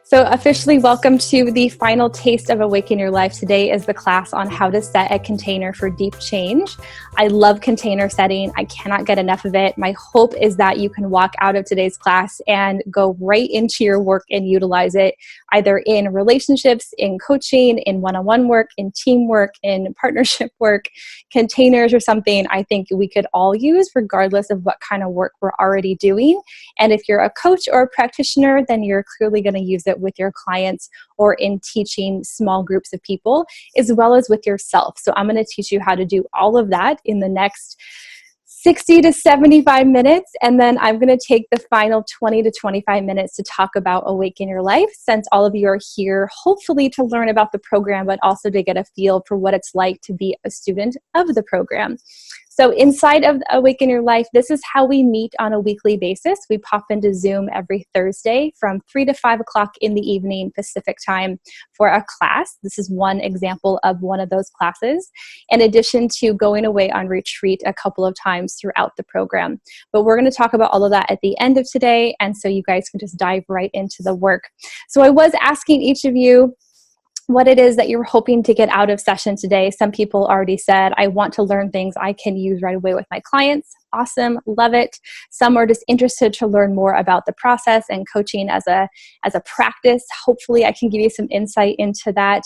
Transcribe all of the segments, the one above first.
So officially welcome to the final taste of Awaken Your Life. Today is the class on how to set a container for deep change. I love container setting. I cannot get enough of it. My hope is that you can walk out of today's class and go right into your work and utilize it, either in relationships, in coaching, in one-on-one work, in teamwork, in partnership work. Containers are something I think we could all use regardless of what kind of work we're already doing. And if you're a coach or a practitioner, then you're clearly going to use it with your clients or in teaching small groups of people, as well as with yourself. So I'm going to teach you how to do all of that in the next 60 to 75 minutes. And then I'm going to take the final 20 to 25 minutes to talk about Awaken Your Life, since all of you are here, hopefully to learn about the program, but also to get a feel for what it's like to be a student of the program. So inside of Awaken Your Life, this is how we meet on a weekly basis. We pop into Zoom every Thursday from 3 to 5 o'clock in the evening Pacific time for a class. This is one example of one of those classes, in addition to going away on retreat a couple of times throughout the program. But we're going to talk about all of that at the end of today, and so you guys can just dive right into the work. So I was asking each of you what it is that you're hoping to get out of session today. Some people already said, I want to learn things I can use right away with my clients. Awesome, love it. Some are just interested to learn more about the process and coaching as a practice. Hopefully I can give you some insight into that.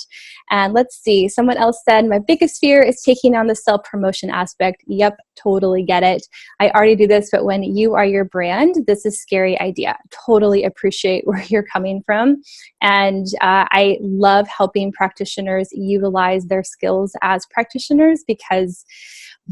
And let's see, someone else said, my biggest fear is taking on the self-promotion aspect. Yep, totally get it. I already do this, but when you are your brand, this is a scary idea. Totally appreciate where you're coming from. And I love helping practitioners utilize their skills as practitioners, because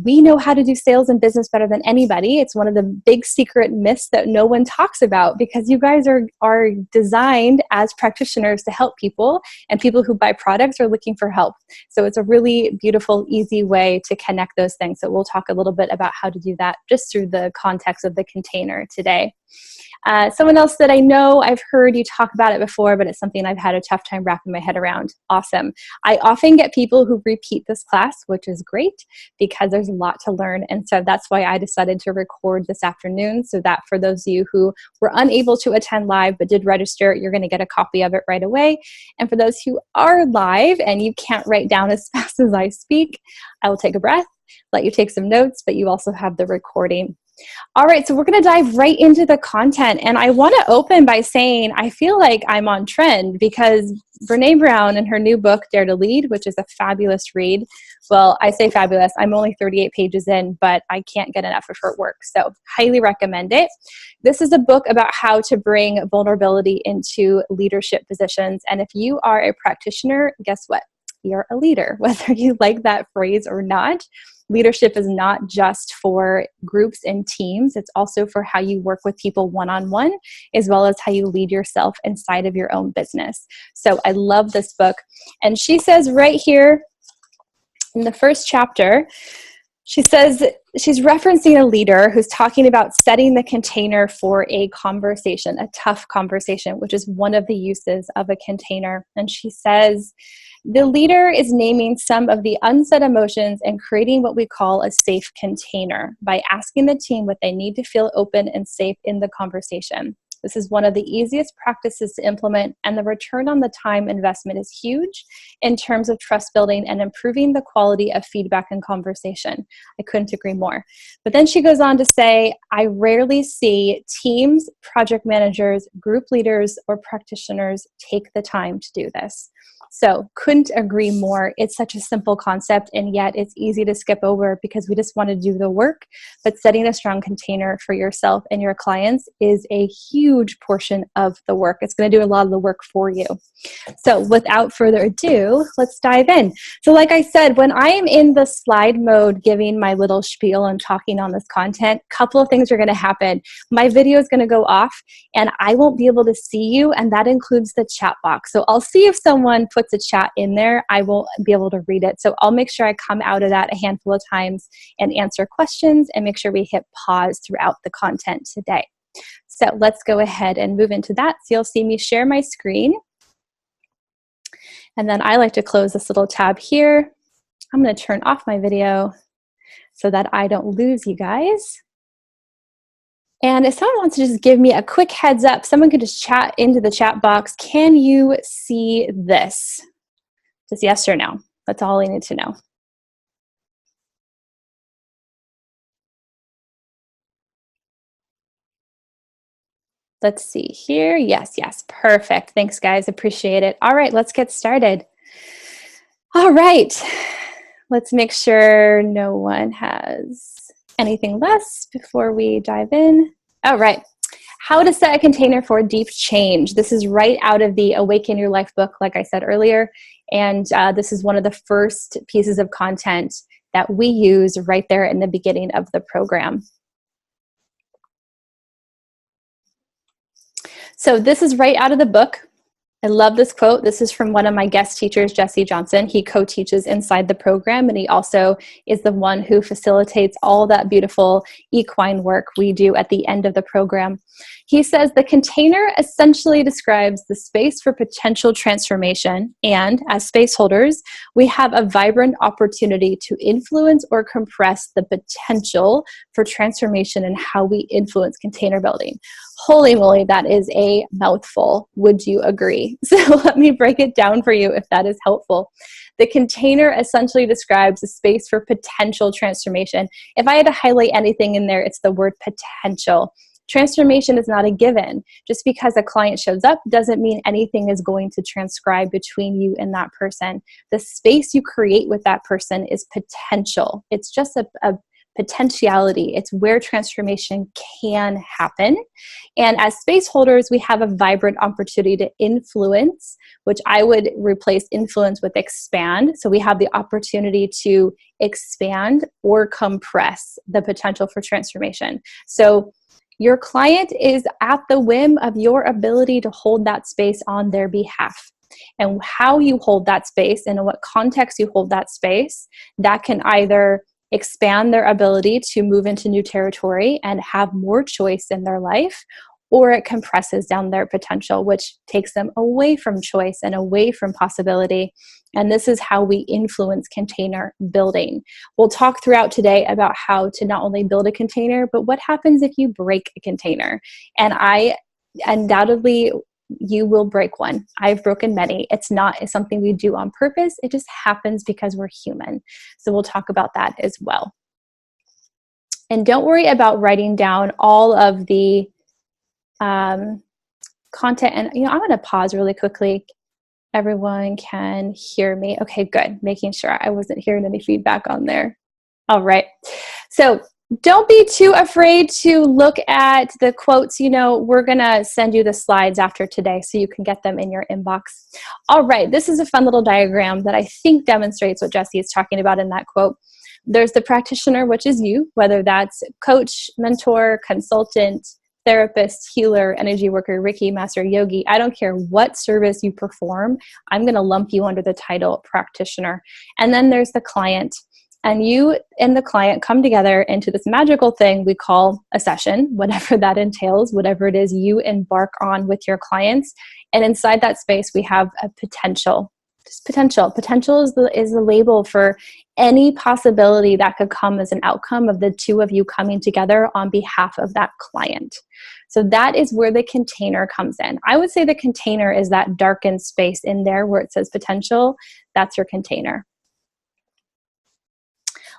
we know how to do sales and business better than anybody. It's one of the big secret myths that no one talks about, because you guys are designed as practitioners to help people, and people who buy products are looking for help. So it's a really beautiful, easy way to connect those things. So we'll talk a little bit about how to do that just through the context of the container today. Someone else that I know, I've heard you talk about it before, but it's something I've had a tough time wrapping my head around. Awesome. I often get people who repeat this class, which is great because there's a lot to learn. And so that's why I decided to record this afternoon, so that for those of you who were unable to attend live but did register, you're going to get a copy of it right away. And for those who are live and you can't write down as fast as I speak, I will take a breath, let you take some notes, but you also have the recording. All right, so we're going to dive right into the content. And I want to open by saying I feel like I'm on trend, because Brené Brown in her new book, Dare to Lead, which is a fabulous read. Well, I say fabulous. I'm only 38 pages in, but I can't get enough of her work. So highly recommend it. This is a book about how to bring vulnerability into leadership positions. And if you are a practitioner, guess what? You're a leader, whether you like that phrase or not. Leadership is not just for groups and teams. It's also for how you work with people one-on-one, as well as how you lead yourself inside of your own business. So I love this book. And she says right here in the first chapter, she says she's referencing a leader who's talking about setting the container for a conversation, a tough conversation, which is one of the uses of a container. And she says, the leader is naming some of the unsaid emotions and creating what we call a safe container by asking the team what they need to feel open and safe in the conversation. This is one of the easiest practices to implement, and the return on the time investment is huge in terms of trust building and improving the quality of feedback and conversation. I couldn't agree more. But then she goes on to say, I rarely see teams, project managers, group leaders, or practitioners take the time to do this. So couldn't agree more. It's such a simple concept, and yet it's easy to skip over because we just want to do the work. But setting a strong container for yourself and your clients is a huge portion of the work. It's going to do a lot of the work for you. So without further ado, let's dive in. So like I said, when I am in the slide mode giving my little spiel and talking on this content, a couple of things are going to happen. My video is going to go off and I won't be able to see you, and that includes the chat box. So I'll see if someone puts a chat in there. I won't be able to read it. So I'll make sure I come out of that a handful of times and answer questions and make sure we hit pause throughout the content today. So let's go ahead and move into that. So you'll see me share my screen. And then I like to close this little tab here. I'm going to turn off my video so that I don't lose you guys. And if someone wants to just give me a quick heads up, someone could just chat into the chat box. Can you see this? Just yes or no. That's all I need to know. Let's see here. Yes, yes. Perfect. Thanks, guys. Appreciate it. All right, let's get started. All right. Let's make sure no one has anything less before we dive in. All right. How to set a container for deep change. This is right out of the Awaken Your Life book, like I said earlier. And this is one of the first pieces of content that we use right there in the beginning of the program. So this is right out of the book. I love this quote. This is from one of my guest teachers, Jesse Johnson. He co-teaches inside the program, and he also is the one who facilitates all that beautiful equine work we do at the end of the program. He says, the container essentially describes the space for potential transformation, and as space holders, we have a vibrant opportunity to influence or compress the potential for transformation in how we influence container building. Holy moly, that is a mouthful. Would you agree? So let me break it down for you if that is helpful. The container essentially describes a space for potential transformation. If I had to highlight anything in there, it's the word potential. Transformation is not a given. Just because a client shows up doesn't mean anything is going to transcribe between you and that person. The space you create with that person is potential. It's just a potentiality. It's where transformation can happen. And as space holders, we have a vibrant opportunity to influence, which I would replace influence with expand. So we have the opportunity to expand or compress the potential for transformation. So your client is at the whim of your ability to hold that space on their behalf. And how you hold that space and in what context you hold that space, that can either expand their ability to move into new territory and have more choice in their life, or it compresses down their potential, which takes them away from choice and away from possibility. And this is how we influence container building. We'll talk throughout today about how to not only build a container, but what happens if you break a container. And I undoubtedly, you will break one. I've broken many. It's not something we do on purpose. It just happens because we're human. So we'll talk about that as well. And don't worry about writing down all of the content. And I'm going to pause really quickly. Everyone can hear me. Okay, good. Making sure I wasn't hearing any feedback on there. All right. So don't be too afraid to look at the quotes. We're going to send you the slides after today so you can get them in your inbox. All right. This is a fun little diagram that I think demonstrates what Jesse is talking about in that quote. There's the practitioner, which is you, whether that's coach, mentor, consultant, therapist, healer, energy worker, Reiki, master, yogi. I don't care what service you perform. I'm going to lump you under the title practitioner. And then there's the client. And you and the client come together into this magical thing we call a session, whatever that entails, whatever it is you embark on with your clients. And inside that space, we have a potential. Just potential. Potential is the label for any possibility that could come as an outcome of the two of you coming together on behalf of that client. So that is where the container comes in. I would say the container is that darkened space in there where it says potential. That's your container.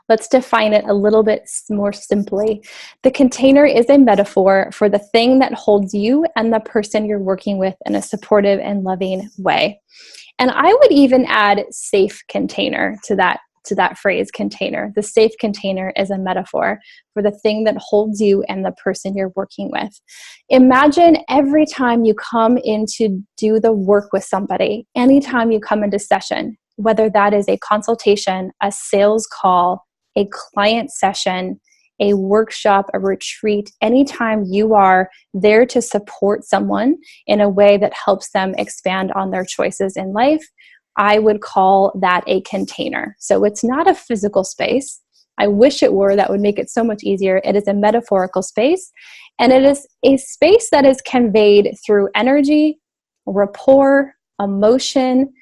Let's define it a little bit more simply. The container is a metaphor for the thing that holds you and the person you're working with in a supportive and loving way. And I would even add safe container to that phrase, container. The safe container is a metaphor for the thing that holds you and the person you're working with. Imagine every time you come in to do the work with somebody, anytime you come into session, whether that is a consultation, a sales call, a client session, a workshop, a retreat, anytime you are there to support someone in a way that helps them expand on their choices in life, I would call that a container. So it's not a physical space. I wish it were. That would make it so much easier. It is a metaphorical space, and it is a space that is conveyed through energy, rapport, emotion,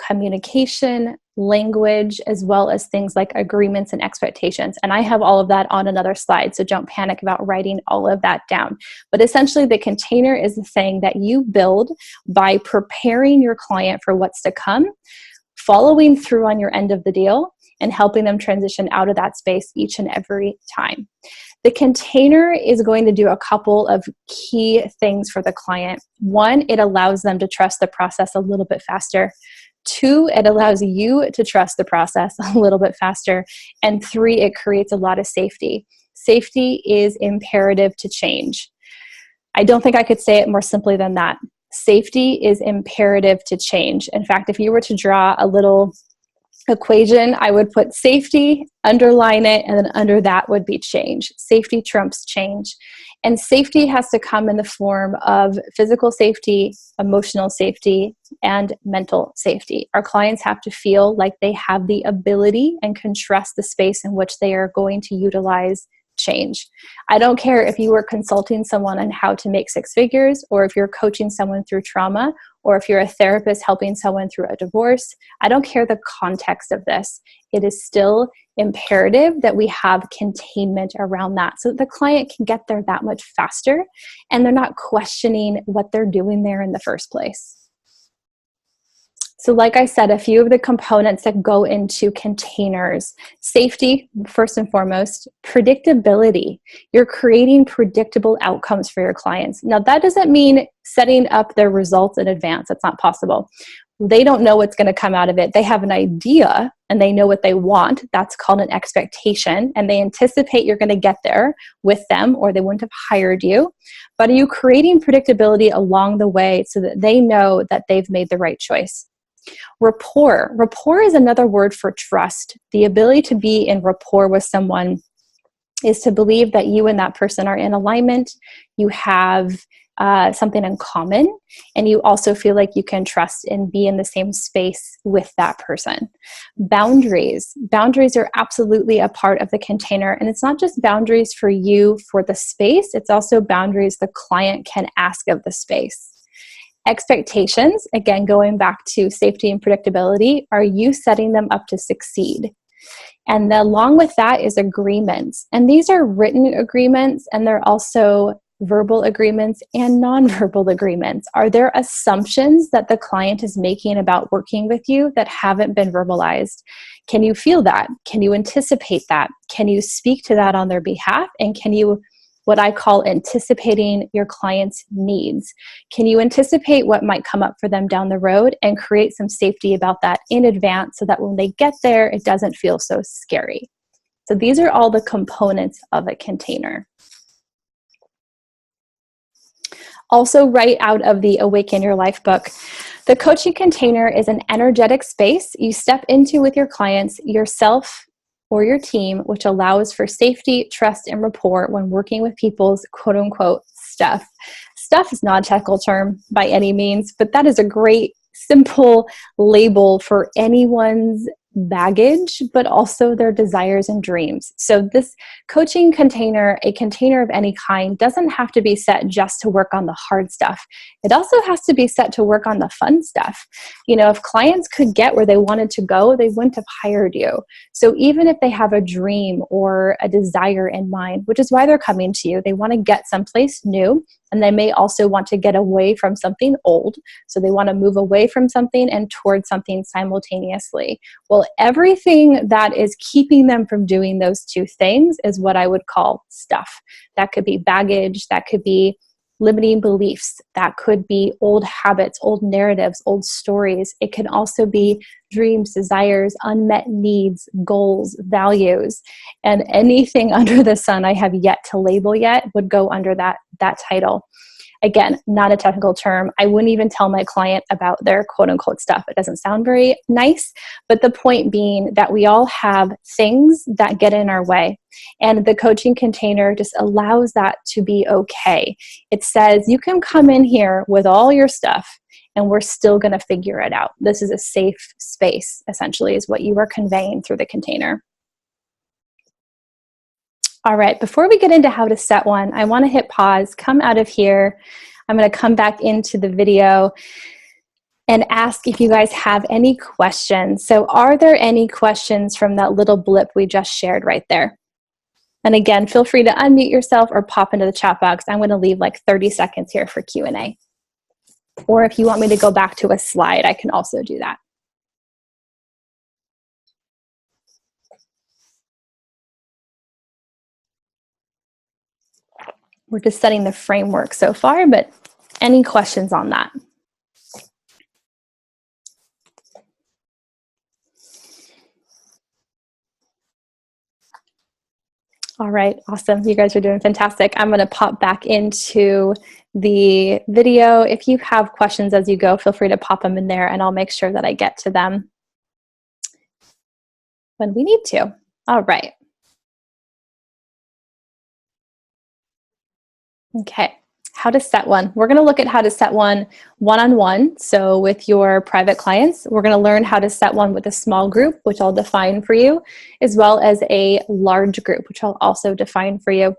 communication, language, as well as things like agreements and expectations. And I have all of that on another slide, so don't panic about writing all of that down. But essentially, the container is the thing that you build by preparing your client for what's to come, following through on your end of the deal, and helping them transition out of that space each and every time. The container is going to do a couple of key things for the client. One, it allows them to trust the process a little bit faster. Two, it allows you to trust the process a little bit faster. And three, it creates a lot of safety. Safety is imperative to change. I don't think I could say it more simply than that. Safety is imperative to change. In fact, if you were to draw a little equation, I would put safety, underline it, and then under that would be change. Safety trumps change. And safety has to come in the form of physical safety, emotional safety, and mental safety. Our clients have to feel like they have the ability and can trust the space in which they are going to utilize change. I don't care if you were consulting someone on how to make six figures, or if you're coaching someone through trauma, or if you're a therapist helping someone through a divorce. I don't care the context of this. It is still imperative that we have containment around that so that the client can get there that much faster and they're not questioning what they're doing there in the first place. So like I said, a few of the components that go into containers: safety, first and foremost; predictability. You're creating predictable outcomes for your clients. Now, that doesn't mean setting up their results in advance. That's not possible. They don't know what's going to come out of it. They have an idea and they know what they want. That's called an expectation. And they anticipate you're going to get there with them, or they wouldn't have hired you. But are you creating predictability along the way so that they know that they've made the right choice? Rapport. Rapport is another word for trust. The ability to be in rapport with someone is to believe that you and that person are in alignment. You have something in common, and you also feel like you can trust and be in the same space with that person. Boundaries. Boundaries are absolutely a part of the container, and it's not just boundaries for you for the space, it's also boundaries the client can ask of the space. Expectations, again, going back to safety and predictability, are you setting them up to succeed? And along with that is agreements. And these are written agreements, and they're also verbal agreements and non-verbal agreements. Are there assumptions that the client is making about working with you that haven't been verbalized? Can you feel that? Can you anticipate that? Can you speak to that on their behalf? And can you, what I call anticipating your client's needs? Can you anticipate what might come up for them down the road and create some safety about that in advance so that when they get there, it doesn't feel so scary? So these are all the components of a container. Also, right out of the Awaken Your Life book, the coaching container is an energetic space you step into with your clients, yourself, or your team, which allows for safety, trust, and rapport when working with people's quote-unquote stuff. Stuff is not a technical term by any means, but that is a great, simple label for anyone's baggage, but also their desires and dreams. So this coaching container, a container of any kind, doesn't have to be set just to work on the hard stuff. It also has to be set to work on the fun stuff. You know, if clients could get where they wanted to go, they wouldn't have hired you. So even if they have a dream or a desire in mind, which is why they're coming to you, they want to get someplace new, and they may also want to get away from something old. So they want to move away from something and towards something simultaneously. Well, everything that is keeping them from doing those two things is what I would call stuff. That could be baggage, that could be limiting beliefs, that could be old habits, old narratives, old stories. It can also be dreams, desires, unmet needs, goals, values, and anything under the sun I have yet to label yet would go under that title. Again, not a technical term. I wouldn't even tell my client about their quote unquote stuff. It doesn't sound very nice, but the point being that we all have things that get in our way. And the coaching container just allows that to be okay. It says you can come in here with all your stuff and we're still going to figure it out. This is a safe space, essentially, is what you are conveying through the container. All right, before we get into how to set one, I want to hit pause, come out of here. I'm going to come back into the video. and ask if you guys have any questions. So are there any questions from that little blip we just shared right there? And again, feel free to unmute yourself or pop into the chat box. I'm going to leave like 30 seconds here for Q&A. Or if you want me to go back to a slide, I can also do that. We're just setting the framework so far, but any questions on that? All right, awesome. You guys are doing fantastic. I'm going to pop back into the video. If you have questions as you go, feel free to pop them in there and I'll make sure that I get to them when we need to. All right. Okay. How to set one. We're going to look at how to set one one-on-one. So with your private clients, we're going to learn how to set one with a small group, which I'll define for you, as well as a large group, which I'll also define for you.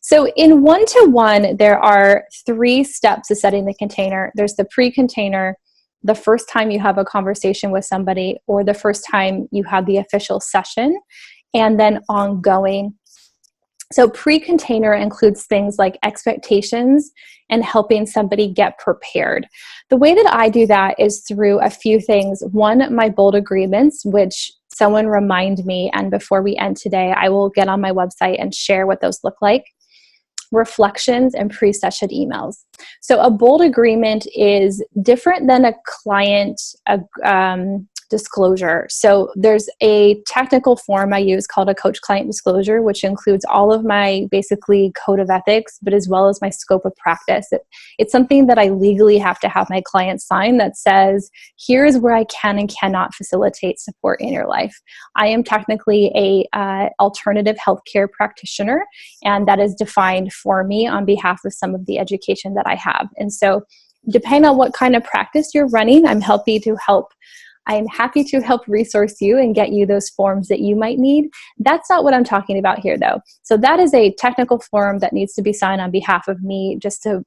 So in one-to-one, there are 3 steps to setting the container. There's the pre-container, the first time you have a conversation with somebody, or the first time you have the official session, and then ongoing. So pre-container includes things like expectations and helping somebody get prepared. The way that I do that is through a few things. One, my bold agreements, which someone remind me, and before we end today, I will get on my website and share what those look like. Reflections and pre-session emails. So a bold agreement is different than a client disclosure. So there's a technical form I use called a coach-client disclosure, which includes all of my basically code of ethics, but as well as my scope of practice. It's something that I legally have to have my clients sign that says, here's where I can and cannot facilitate support in your life. I am technically a alternative healthcare practitioner, and that is defined for me on behalf of some of the education that I have. And so depending on what kind of practice you're running, I'm happy to help resource you and get you those forms that you might need. That's not what I'm talking about here, though. So that is a technical form that needs to be signed on behalf of me just to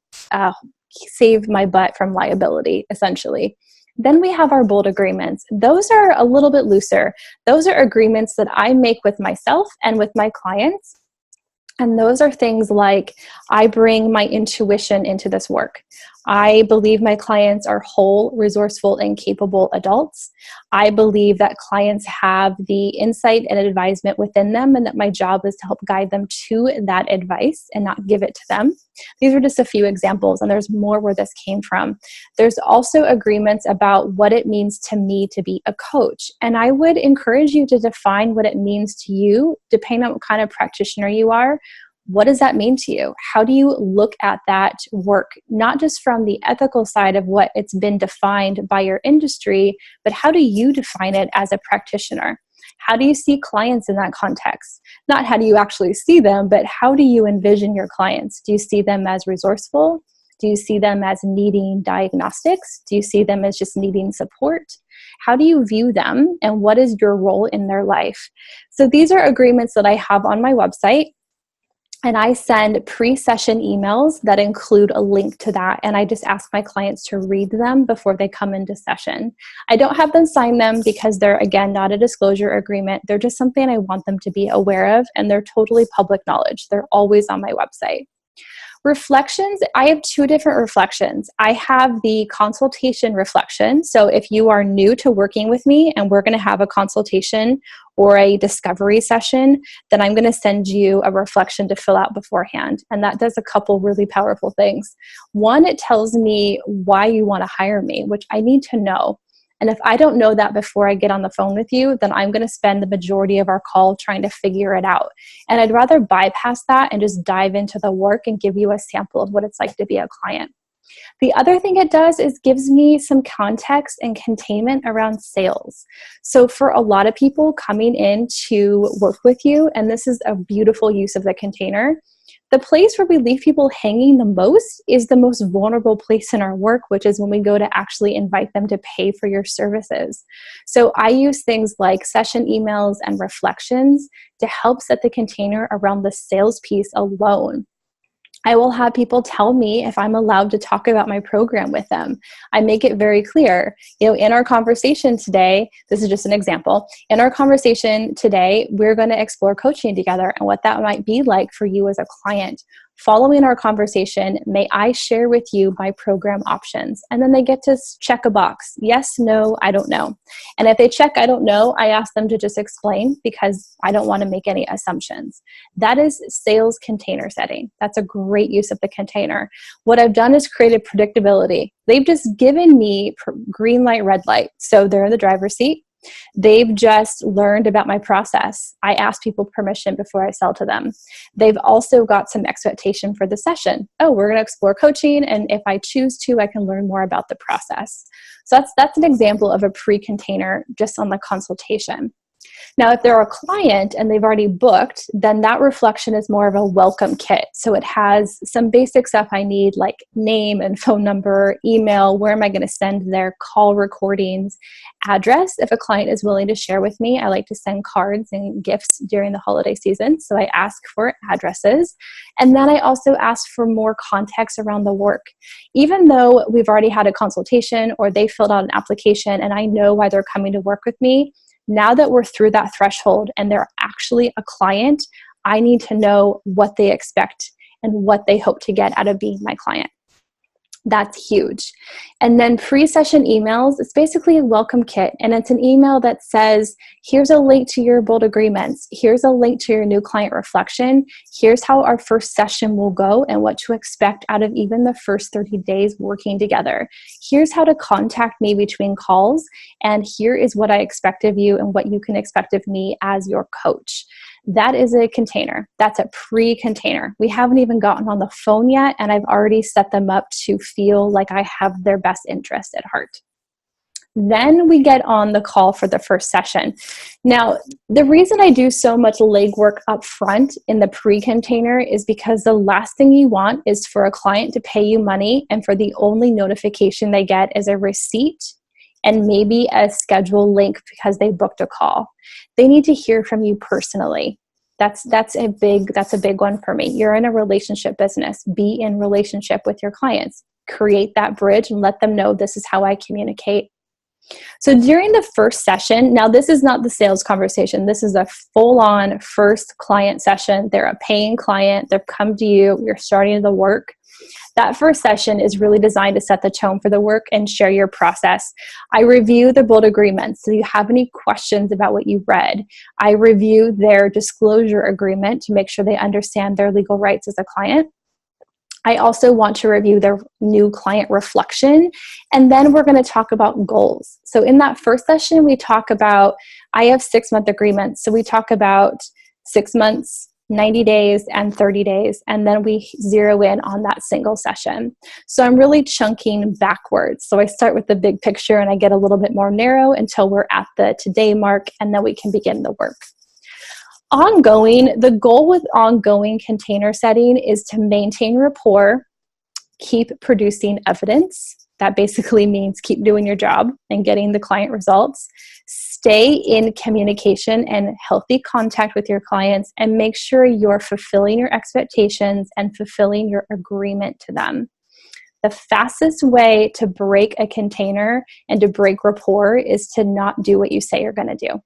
save my butt from liability, essentially. Then we have our bold agreements. Those are a little bit looser. Those are agreements that I make with myself and with my clients. And those are things like, I bring my intuition into this work. I believe my clients are whole, resourceful, and capable adults. I believe that clients have the insight and advisement within them, and that my job is to help guide them to that advice and not give it to them. These are just a few examples, and there's more where this came from. There's also agreements about what it means to me to be a coach. And I would encourage you to define what it means to you, depending on what kind of practitioner you are. What does that mean to you? How do you look at that work, not just from the ethical side of what it's been defined by your industry, but how do you define it as a practitioner? How do you see clients in that context? Not how do you actually see them, but how do you envision your clients? Do you see them as resourceful? Do you see them as needing diagnostics? Do you see them as just needing support? How do you view them, and what is your role in their life? So these are agreements that I have on my website. And I send pre-session emails that include a link to that. And I just ask my clients to read them before they come into session. I don't have them sign them because they're, again, not a disclosure agreement. They're just something I want them to be aware of, and they're totally public knowledge. They're always on my website. Reflections, I have 2 different reflections. I have the consultation reflection. So if you are new to working with me and we're going to have a consultation or a discovery session, then I'm going to send you a reflection to fill out beforehand. And that does a couple really powerful things. One, it tells me why you want to hire me, which I need to know. And if I don't know that before I get on the phone with you, then I'm going to spend the majority of our call trying to figure it out. And I'd rather bypass that and just dive into the work and give you a sample of what it's like to be a client. The other thing it does is gives me some context and containment around sales. So for a lot of people coming in to work with you, and this is a beautiful use of the container, the place where we leave people hanging the most is the most vulnerable place in our work, which is when we go to actually invite them to pay for your services. So I use things like session emails and reflections to help set the container around the sales piece alone. I will have people tell me if I'm allowed to talk about my program with them. I make it very clear. In our conversation today, this is just an example. In our conversation today, we're going to explore coaching together and what that might be like for you as a client. Following our conversation, may I share with you my program options? And then they get to check a box. Yes, no, I don't know. And if they check I don't know, I ask them to just explain because I don't want to make any assumptions. That is sales container setting. That's a great use of the container. What I've done is created predictability. They've just given me green light, red light. So they're in the driver's seat. They've just learned about my process. I ask people permission before I sell to them. They've also got some expectation for the session. Oh, we're going to explore coaching, and if I choose to, I can learn more about the process. So that's an example of a pre-container just on the consultation. Now, if they're a client and they've already booked, then that reflection is more of a welcome kit. So it has some basic stuff I need, like name and phone number, email, where am I going to send their call recordings, address. If a client is willing to share with me, I like to send cards and gifts during the holiday season. So I ask for addresses. And then I also ask for more context around the work. Even though we've already had a consultation or they filled out an application and I know why they're coming to work with me, now that we're through that threshold and they're actually a client, I need to know what they expect and what they hope to get out of being my client. That's huge. And then pre-session emails, it's basically a welcome kit. And it's an email that says, here's a link to your bold agreements. Here's a link to your new client reflection. Here's how our first session will go and what to expect out of even the first 30 days working together. Here's how to contact me between calls. And here is what I expect of you and what you can expect of me as your coach. That is a container. That's a pre-container. We haven't even gotten on the phone yet, and I've already set them up to feel like I have their best interest at heart. Then we get on the call for the first session. Now, the reason I do so much legwork up front in the pre-container is because the last thing you want is for a client to pay you money and for the only notification they get is a receipt and maybe a schedule link because they booked a call. They need to hear from you personally. That's a big one for me. You're in a relationship business. Be in relationship with your clients. Create that bridge and let them know this is how I communicate. So during the first session, now this is not the sales conversation. This is a full-on first client session. They're a paying client. They've come to you. You're starting the work. That first session is really designed to set the tone for the work and share your process. I review the bold agreements. So do you have any questions about what you've read? I review their disclosure agreement to make sure they understand their legal rights as a client. I also want to review their new client reflection. And then we're going to talk about goals. So in that first session, we talk about, I have 6-month agreements. So we talk about 6 months, 90 days, and 30 days. And then we zero in on that single session. So I'm really chunking backwards. So I start with the big picture and I get a little bit more narrow until we're at the today mark, and then we can begin the work. Ongoing, the goal with ongoing container setting is to maintain rapport, keep producing evidence. That basically means keep doing your job and getting the client results. Stay in communication and healthy contact with your clients and make sure you're fulfilling your expectations and fulfilling your agreement to them. The fastest way to break a container and to break rapport is to not do what you say you're going to do,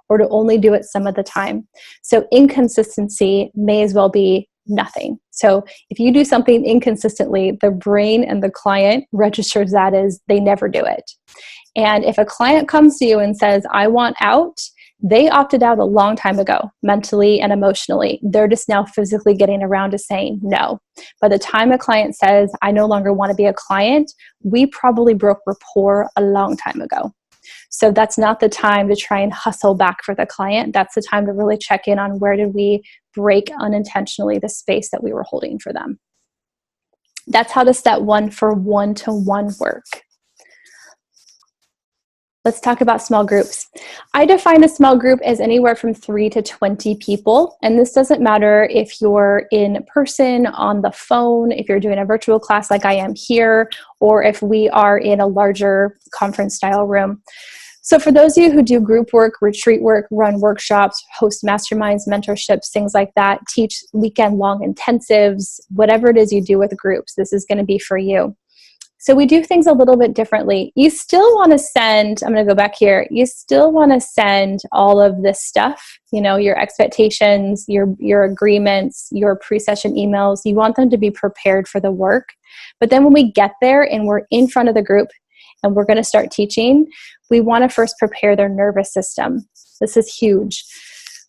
or to only do it some of the time. So inconsistency may as well be nothing. So if you do something inconsistently, the brain and the client registers that as they never do it. And if a client comes to you and says, I want out, they opted out a long time ago, mentally and emotionally. They're just now physically getting around to saying no. By the time a client says, I no longer want to be a client, we probably broke rapport a long time ago. So that's not the time to try and hustle back for the client. That's the time to really check in on where did we break unintentionally the space that we were holding for them. That's how to set one for one-to-one work. Let's talk about small groups. I define a small group as anywhere from 3 to 20 people. And this doesn't matter if you're in person, on the phone, if you're doing a virtual class like I am here, or if we are in a larger conference style room. So for those of you who do group work, retreat work, run workshops, host masterminds, mentorships, things like that, teach weekend-long intensives, whatever it is you do with groups, this is going to be for you. So we do things a little bit differently. You still want to send, I'm going to go back here, you still want to send all of this stuff, you know, your expectations, your agreements, your pre-session emails. You want them to be prepared for the work. But then when we get there and we're in front of the group and we're going to start teaching, we want to first prepare their nervous system. This is huge.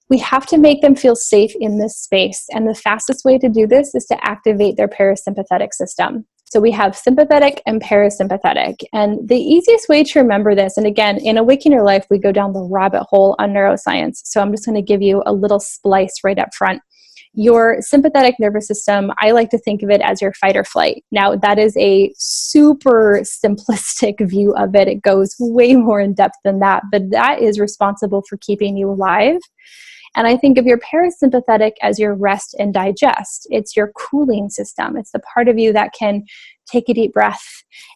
We have to make them feel safe in this space. And the fastest way to do this is to activate their parasympathetic system. So we have sympathetic and parasympathetic. And the easiest way to remember this, and again, in Awaken Your Life, we go down the rabbit hole on neuroscience. So I'm just going to give you a little splice right up front. Your sympathetic nervous system, I like to think of it as your fight or flight. Now, that is a super simplistic view of it. It goes way more in depth than that, but that is responsible for keeping you alive. And I think of your parasympathetic as your rest and digest. It's your cooling system. It's the part of you that can take a deep breath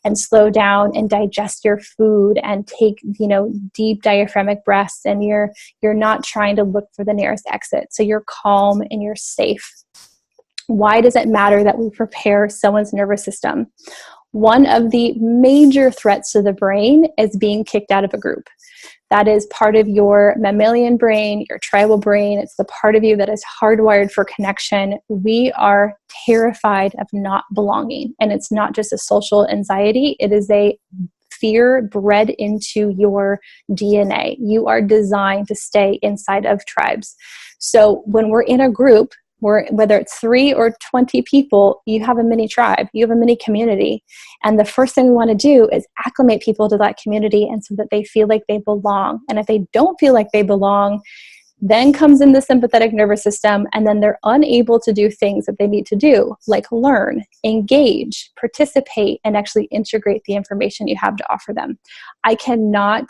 and slow down and digest your food and take, deep diaphragmatic breaths, and you're not trying to look for the nearest exit. So you're calm and you're safe. Why does it matter that we prepare someone's nervous system? One of the major threats to the brain is being kicked out of a group. That is part of your mammalian brain, your tribal brain. It's the part of you that is hardwired for connection. We are terrified of not belonging. And it's not just a social anxiety. It is a fear bred into your DNA. You are designed to stay inside of tribes. So when we're in a group, whether it's 3 or 20 people, you have a mini tribe, you have a mini community. And the first thing we want to do is acclimate people to that community, and so that they feel like they belong. And if they don't feel like they belong, then comes in the sympathetic nervous system, and then they're unable to do things that they need to do, like learn, engage, participate, and actually integrate the information you have to offer them. I cannot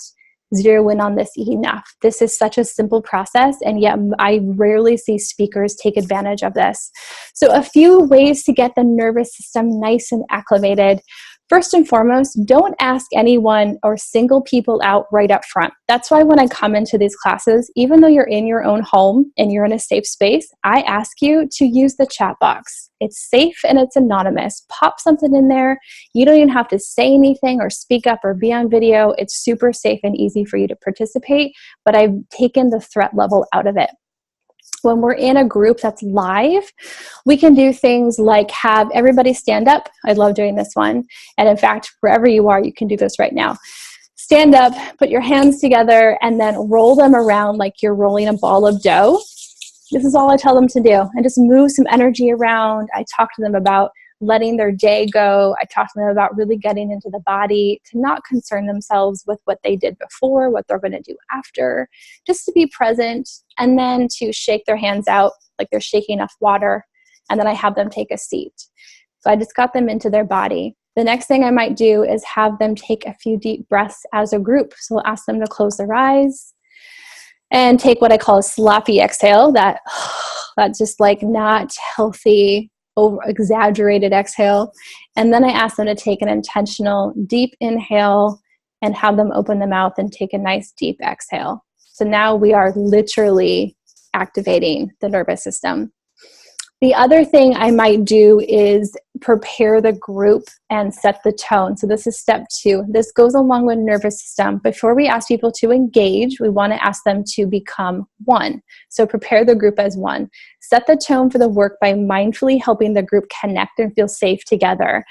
zero in on this enough. This is such a simple process, and yet I rarely see speakers take advantage of this. So a few ways to get the nervous system nice and acclimated. First and foremost, don't ask anyone or single people out right up front. That's why when I come into these classes, even though you're in your own home and you're in a safe space, I ask you to use the chat box. It's safe and it's anonymous. Pop something in there. You don't even have to say anything or speak up or be on video. It's super safe and easy for you to participate, but I've taken the threat level out of it. When we're in a group that's live, we can do things like have everybody stand up. I love doing this one. And in fact, wherever you are, you can do this right now. Stand up, put your hands together, and then roll them around like you're rolling a ball of dough. This is all I tell them to do. And just move some energy around. I talk to them about letting their day go. I talk to them about really getting into the body, to not concern themselves with what they did before, what they're going to do after, just to be present, and then to shake their hands out like they're shaking enough water. And then I have them take a seat. So I just got them into their body. The next thing I might do is have them take a few deep breaths as a group. So I'll ask them to close their eyes and take what I call a sloppy exhale, that's just like not healthy, over exaggerated exhale. And then I ask them to take an intentional deep inhale and have them open the mouth and take a nice deep exhale. So now we are literally activating the nervous system. The other thing I might do is prepare the group and set the tone. So this is step 2. This goes along with nervous system. Before we ask people to engage, we want to ask them to become one. So prepare the group as one. Set the tone for the work by mindfully helping the group connect and feel safe together.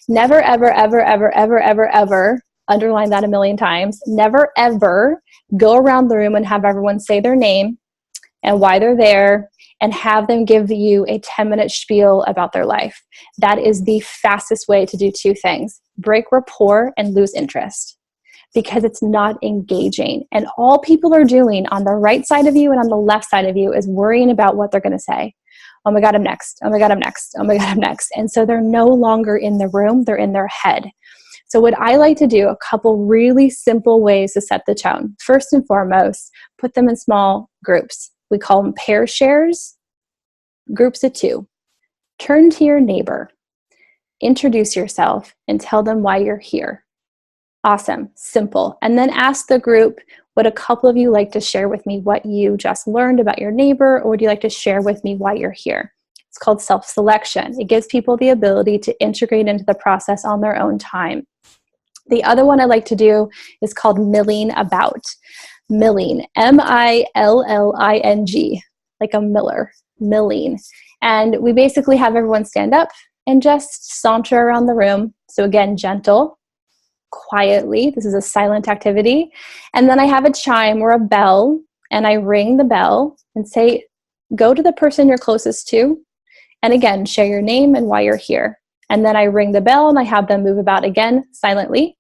Never, ever, ever, ever, ever, ever, ever, underline that a million times, never, ever go around the room and have everyone say their name and why they're there, and have them give you a 10-minute spiel about their life. That is the fastest way to do 2 things: break rapport and lose interest, because it's not engaging. And all people are doing on the right side of you and on the left side of you is worrying about what they're going to say. Oh my God, I'm next. Oh my God, I'm next. Oh my God, I'm next. And so they're no longer in the room, they're in their head. So what I like to do, a couple really simple ways to set the tone. First and foremost, put them in small groups. We call them pair shares, groups of 2. Turn to your neighbor, introduce yourself, and tell them why you're here. Awesome. Simple. And then ask the group, would a couple of you like to share with me what you just learned about your neighbor, or would you like to share with me why you're here? It's called self-selection. It gives people the ability to integrate into the process on their own time. The other one I like to do is called milling about. Milling, M-I-L-L-I-N-G, like a miller, milling. And we basically have everyone stand up and just saunter around the room. So again, gentle, quietly. This is a silent activity. And then I have a chime or a bell, and I ring the bell and say, go to the person you're closest to. And again, share your name and why you're here. And then I ring the bell and I have them move about again silently.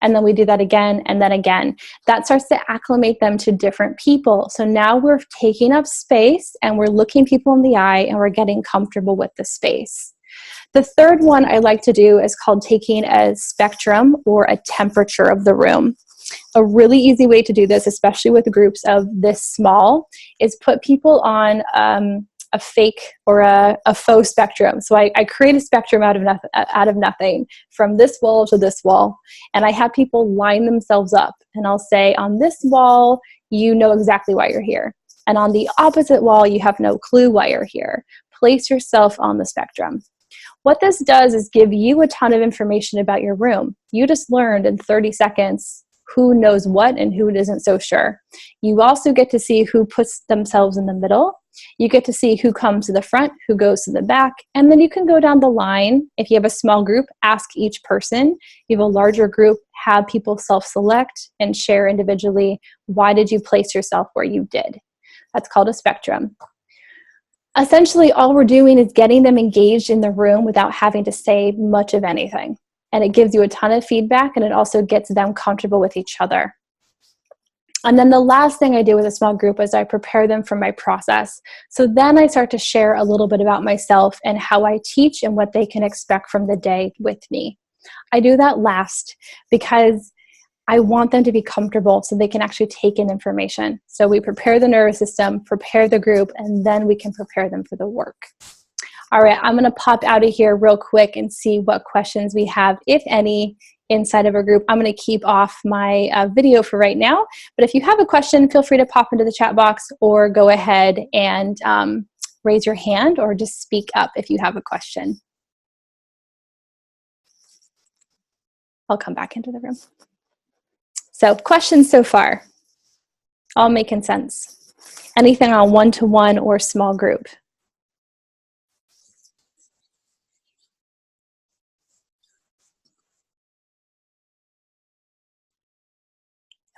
And then we do that again and then again. That starts to acclimate them to different people. So now we're taking up space and we're looking people in the eye and we're getting comfortable with the space. The third one I like to do is called taking a spectrum or a temperature of the room. A really easy way to do this, especially with groups of this small, is put people on a fake or a faux spectrum. So I create a spectrum out of nothing from this wall to this wall. And I have people line themselves up. And I'll say, on this wall, you know exactly why you're here. And on the opposite wall, you have no clue why you're here. Place yourself on the spectrum. What this does is give you a ton of information about your room. You just learned in 30 seconds who knows what and who isn't so sure. You also get to see who puts themselves in the middle. You get to see who comes to the front, who goes to the back, and then you can go down the line. If you have a small group, ask each person. If you have a larger group, have people self-select and share individually, why did you place yourself where you did? That's called a spectrum. Essentially, all we're doing is getting them engaged in the room without having to say much of anything. And it gives you a ton of feedback, and it also gets them comfortable with each other. And then the last thing I do with a small group is I prepare them for my process. So then I start to share a little bit about myself and how I teach and what they can expect from the day with me. I do that last because I want them to be comfortable so they can actually take in information. So we prepare the nervous system, prepare the group, and then we can prepare them for the work. All right, I'm going to pop out of here real quick and see what questions we have, if any, inside of a group. I'm going to keep off my video for right now, but if you have a question, feel free to pop into the chat box or go ahead and raise your hand or just speak up if you have a question. I'll come back into the room. So questions so far, all making sense. Anything on one-to-one or small group?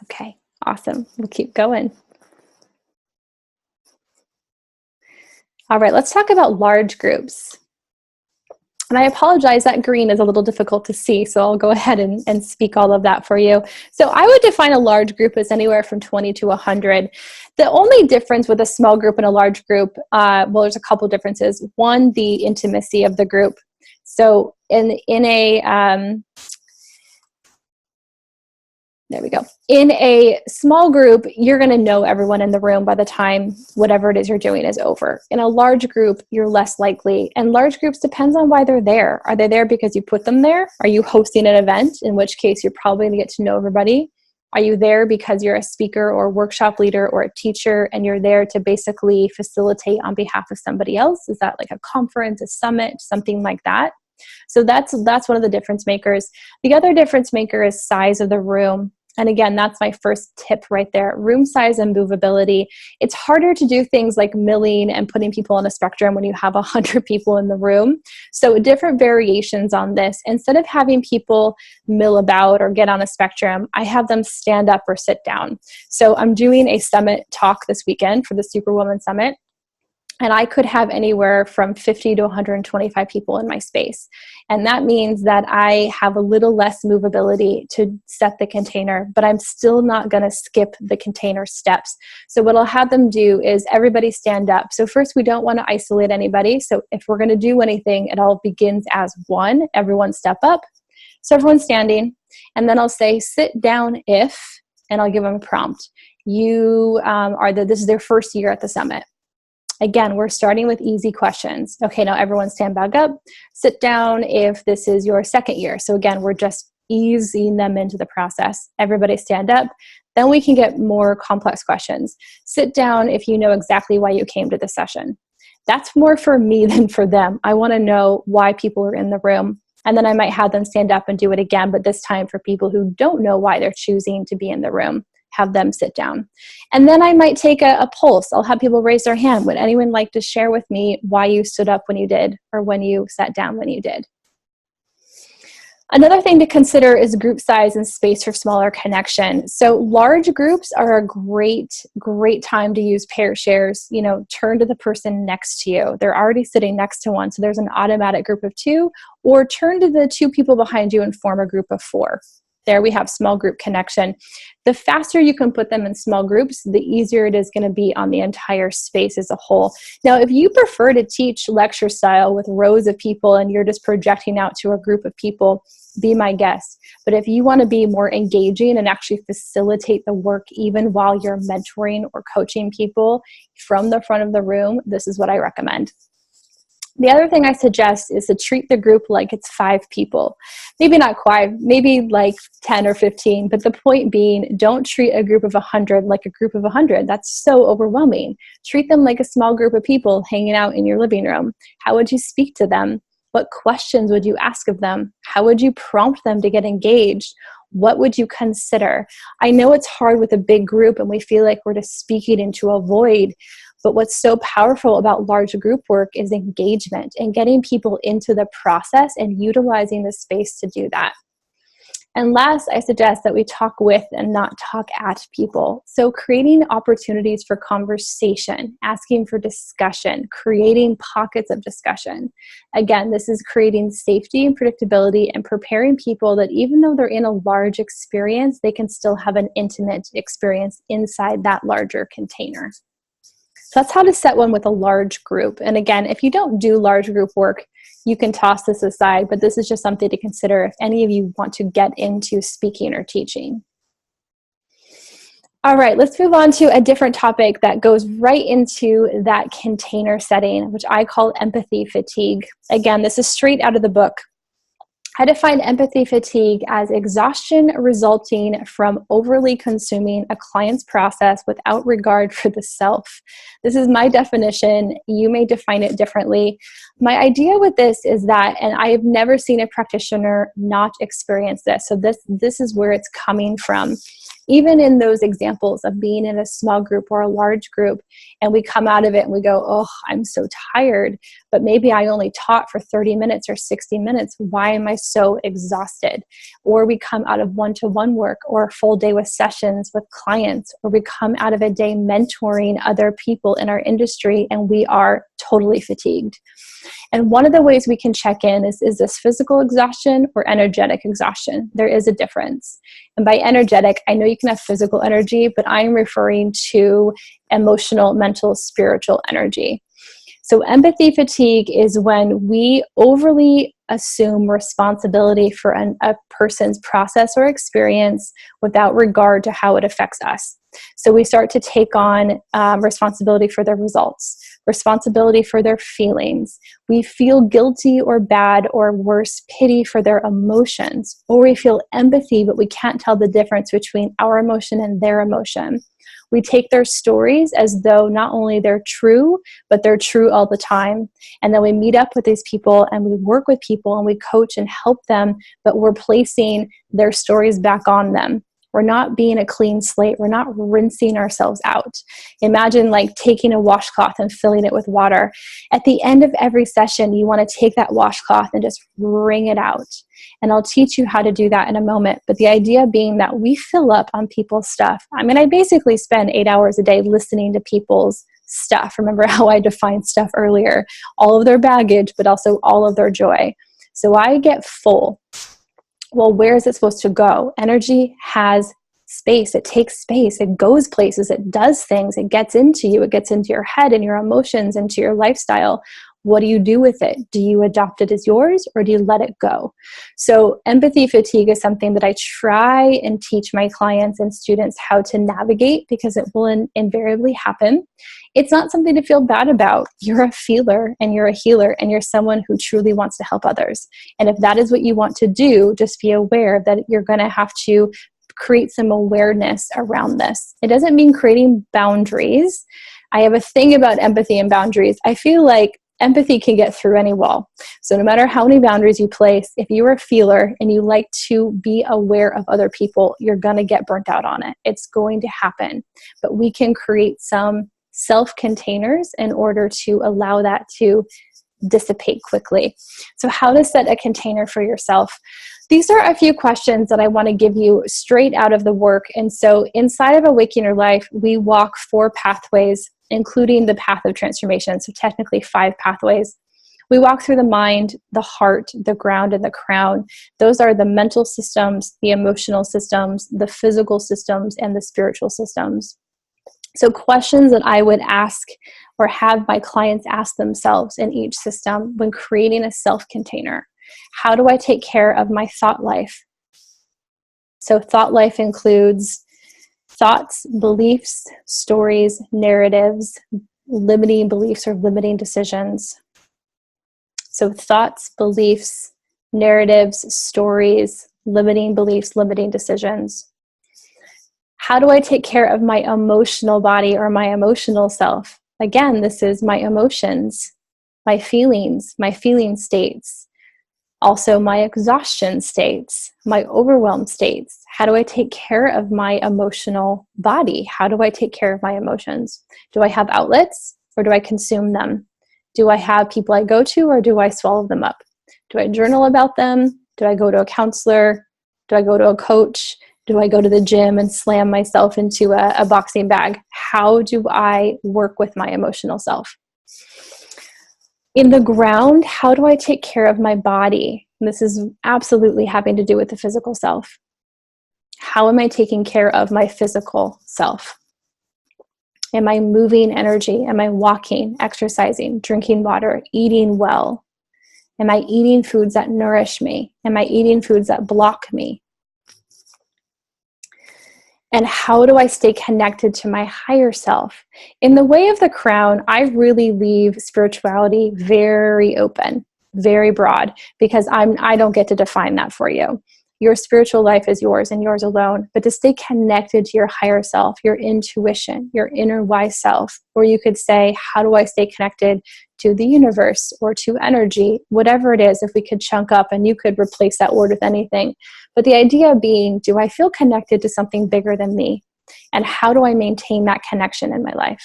Okay, awesome. We'll keep going. All right, let's talk about large groups. And I apologize, that green is a little difficult to see, so I'll go ahead and speak all of that for you. So I would define a large group as anywhere from 20 to 100. The only difference with a small group and a large group, well, there's a couple differences. One, the intimacy of the group. So in a there we go. In a small group, you're going to know everyone in the room by the time whatever it is you're doing is over. In a large group, you're less likely. And large groups depends on why they're there. Are they there because you put them there? Are you hosting an event? In which case, you're probably going to get to know everybody. Are you there because you're a speaker or workshop leader or a teacher and you're there to basically facilitate on behalf of somebody else? Is that like a conference, a summit, something like that? So that's one of the difference makers. The other difference maker is size of the room. And again, that's my first tip right there. Room size and movability. It's harder to do things like milling and putting people on a spectrum when you have 100 people in the room. So different variations on this. Instead of having people mill about or get on a spectrum, I have them stand up or sit down. So I'm doing a summit talk this weekend for the Superwoman Summit. And I could have anywhere from 50 to 125 people in my space. And that means that I have a little less movability to set the container, but I'm still not going to skip the container steps. So what I'll have them do is everybody stand up. So first, we don't want to isolate anybody. So if we're going to do anything, it all begins as one. Everyone step up. So everyone's standing. And then I'll say, sit down if, and I'll give them a prompt. This is their first year at the summit. Again, we're starting with easy questions. Okay, now everyone stand back up. Sit down if this is your second year. So again, we're just easing them into the process. Everybody stand up. Then we can get more complex questions. Sit down if you know exactly why you came to the session. That's more for me than for them. I want to know why people are in the room. And then I might have them stand up and do it again, but this time for people who don't know why they're choosing to be in the room, have them sit down. And then I might take a pulse. I'll have people raise their hand. Would anyone like to share with me why you stood up when you did, or when you sat down when you did? Another thing to consider is group size and space for smaller connection. So large groups are a great time to use pair shares. You know, turn to the person next to you. They're already sitting next to one, so there's an automatic group of two, or turn to the two people behind you and form a group of four. There we have small group connection. The faster you can put them in small groups, the easier it is going to be on the entire space as a whole. Now, if you prefer to teach lecture style with rows of people and you're just projecting out to a group of people, be my guest. But if you want to be more engaging and actually facilitate the work even while you're mentoring or coaching people from the front of the room, this is what I recommend. The other thing I suggest is to treat the group like it's 5 people. Maybe not quite, maybe like 10 or 15, but the point being, don't treat a group of 100 like a group of 100. That's so overwhelming. Treat them like a small group of people hanging out in your living room. How would you speak to them? What questions would you ask of them? How would you prompt them to get engaged? What would you consider? I know it's hard with a big group and we feel like we're just speaking into a void, but what's so powerful about large group work is engagement and getting people into the process and utilizing the space to do that. And last, I suggest that we talk with and not talk at people. So creating opportunities for conversation, asking for discussion, creating pockets of discussion. Again, this is creating safety and predictability and preparing people that even though they're in a large experience, they can still have an intimate experience inside that larger container. So that's how to set one with a large group. And again, if you don't do large group work, you can toss this aside, but this is just something to consider if any of you want to get into speaking or teaching. All right, let's move on to a different topic that goes right into that container setting, which I call empathy fatigue. Again, this is straight out of the book. I define empathy fatigue as exhaustion resulting from overly consuming a client's process without regard for the self. This is my definition. You may define it differently. My idea with this is that, and I have never seen a practitioner not experience this, so this is where it's coming from. Even in those examples of being in a small group or a large group, and we come out of it and we go, oh, I'm so tired, but maybe I only taught for 30 minutes or 60 minutes. Why am I so exhausted? Or we come out of one-to-one work or a full day with sessions with clients, or we come out of a day mentoring other people in our industry and we are totally fatigued. And one of the ways we can check in is this physical exhaustion or energetic exhaustion? There is a difference. And by energetic, I know you can have physical energy, but I'm referring to emotional, mental, spiritual energy. So empathy fatigue is when we overly assume responsibility for a person's process or experience without regard to how it affects us. So we start to take on responsibility for their results, responsibility for their feelings. We feel guilty or bad or worse, pity for their emotions. Or we feel empathy, but we can't tell the difference between our emotion and their emotion. We take their stories as though not only they're true, but they're true all the time. And then we meet up with these people and we work with people and we coach and help them, but we're placing their stories back on them. We're not being a clean slate. We're not rinsing ourselves out. Imagine like taking a washcloth and filling it with water. At the end of every session, you want to take that washcloth and just wring it out. And I'll teach you how to do that in a moment. But the idea being that we fill up on people's stuff. I mean, I basically spend 8 hours a day listening to people's stuff. Remember how I defined stuff earlier? All of their baggage, but also all of their joy. So I get full. Well, where is it supposed to go? Energy has space. It takes space. It goes places. It does things. It gets into you. It gets into your head and your emotions, into your lifestyle. What do you do with it? Do you adopt it as yours, or do you let it go? So empathy fatigue is something that I try and teach my clients and students how to navigate, because it will invariably happen. It's not something to feel bad about. You're a feeler and you're a healer, and you're someone who truly wants to help others. And if that is what you want to do, just be aware that you're going to have to create some awareness around this. It doesn't mean creating boundaries. I have a thing about empathy and boundaries. I feel like empathy can get through any wall. So no matter how many boundaries you place, if you're a feeler and you like to be aware of other people, you're going to get burnt out on it. It's going to happen. But we can create some self-containers in order to allow that to dissipate quickly. So how to set a container for yourself. These are a few questions that I want to give you straight out of the work. And so inside of Awaken Your Life, we walk 4 pathways, including the path of transformation. So technically 5 pathways. We walk through the mind, the heart, the ground, and the crown. Those are the mental systems, the emotional systems, the physical systems, and the spiritual systems. So questions that I would ask or have my clients ask themselves in each system when creating a self-container. How do I take care of my thought life? So thought life includes thoughts, beliefs, stories, narratives, limiting beliefs or limiting decisions. So thoughts, beliefs, narratives, stories, limiting beliefs, limiting decisions. How do I take care of my emotional body or my emotional self? Again, this is my emotions, my feeling states, also my exhaustion states, my overwhelm states. How do I take care of my emotional body? How do I take care of my emotions? Do I have outlets, or do I consume them? Do I have people I go to, or do I swallow them up? Do I journal about them? Do I go to a counselor? Do I go to a coach? Do I go to the gym and slam myself into a boxing bag? How do I work with my emotional self? In the ground, how do I take care of my body? And this is absolutely having to do with the physical self. How am I taking care of my physical self? Am I moving energy? Am I walking, exercising, drinking water, eating well? Am I eating foods that nourish me? Am I eating foods that block me? And how do I stay connected to my higher self? In the way of the crown, I really leave spirituality very open, very broad, because I don't get to define that for you. Your spiritual life is yours and yours alone. But to stay connected to your higher self, your intuition, your inner wise self, or you could say, how do I stay connected to the universe or to energy, whatever it is, if we could chunk up, and you could replace that word with anything. But the idea being, do I feel connected to something bigger than me? And how do I maintain that connection in my life?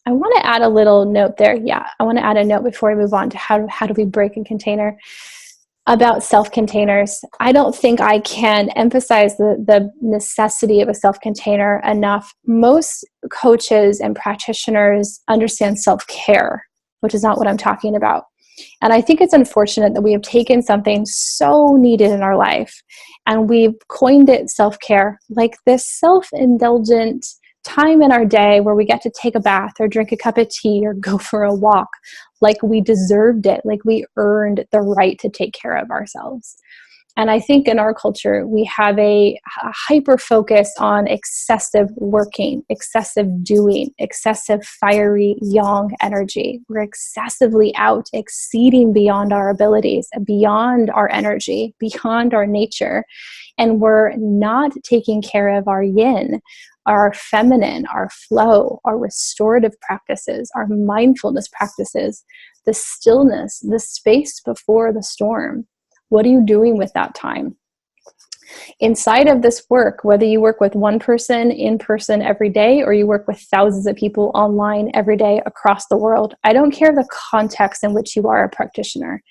I want to add a little note there. Yeah, I want to add a note before we move on to how do we break a container. About self-containers. I don't think I can emphasize the necessity of a self-container enough. Most coaches and practitioners understand self-care, which is not what I'm talking about. And I think it's unfortunate that we have taken something so needed in our life and we've coined it self-care, like this self-indulgent time in our day where we get to take a bath or drink a cup of tea or go for a walk, like we deserved it, like we earned the right to take care of ourselves. And I think in our culture, we have a hyper focus on excessive working, excessive doing, excessive fiery yang energy. We're excessively out, exceeding beyond our abilities, beyond our energy, beyond our nature. And we're not taking care of our yin, our feminine, our flow, our restorative practices, our mindfulness practices, the stillness, the space before the storm. What are you doing with that time? Inside of this work, whether you work with one person in person every day or you work with thousands of people online every day across the world, I don't care the context in which you are a practitioner.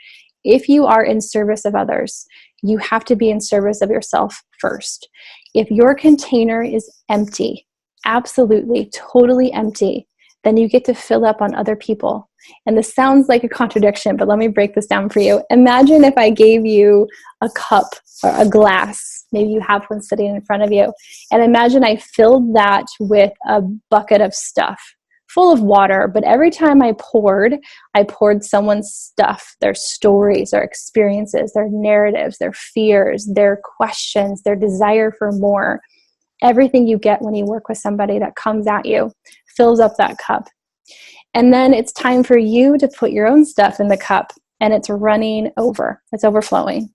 If you are in service of others, you have to be in service of yourself first. If your container is empty, absolutely, totally empty, then you get to fill up on other people. And this sounds like a contradiction, but let me break this down for you. Imagine if I gave you a cup or a glass, maybe you have one sitting in front of you, and imagine I filled that with a bucket of stuff full of water, but every time I poured someone's stuff, their stories, their experiences, their narratives, their fears, their questions, their desire for more. Everything you get when you work with somebody that comes at you fills up that cup. And then it's time for you to put your own stuff in the cup, and it's running over. It's overflowing.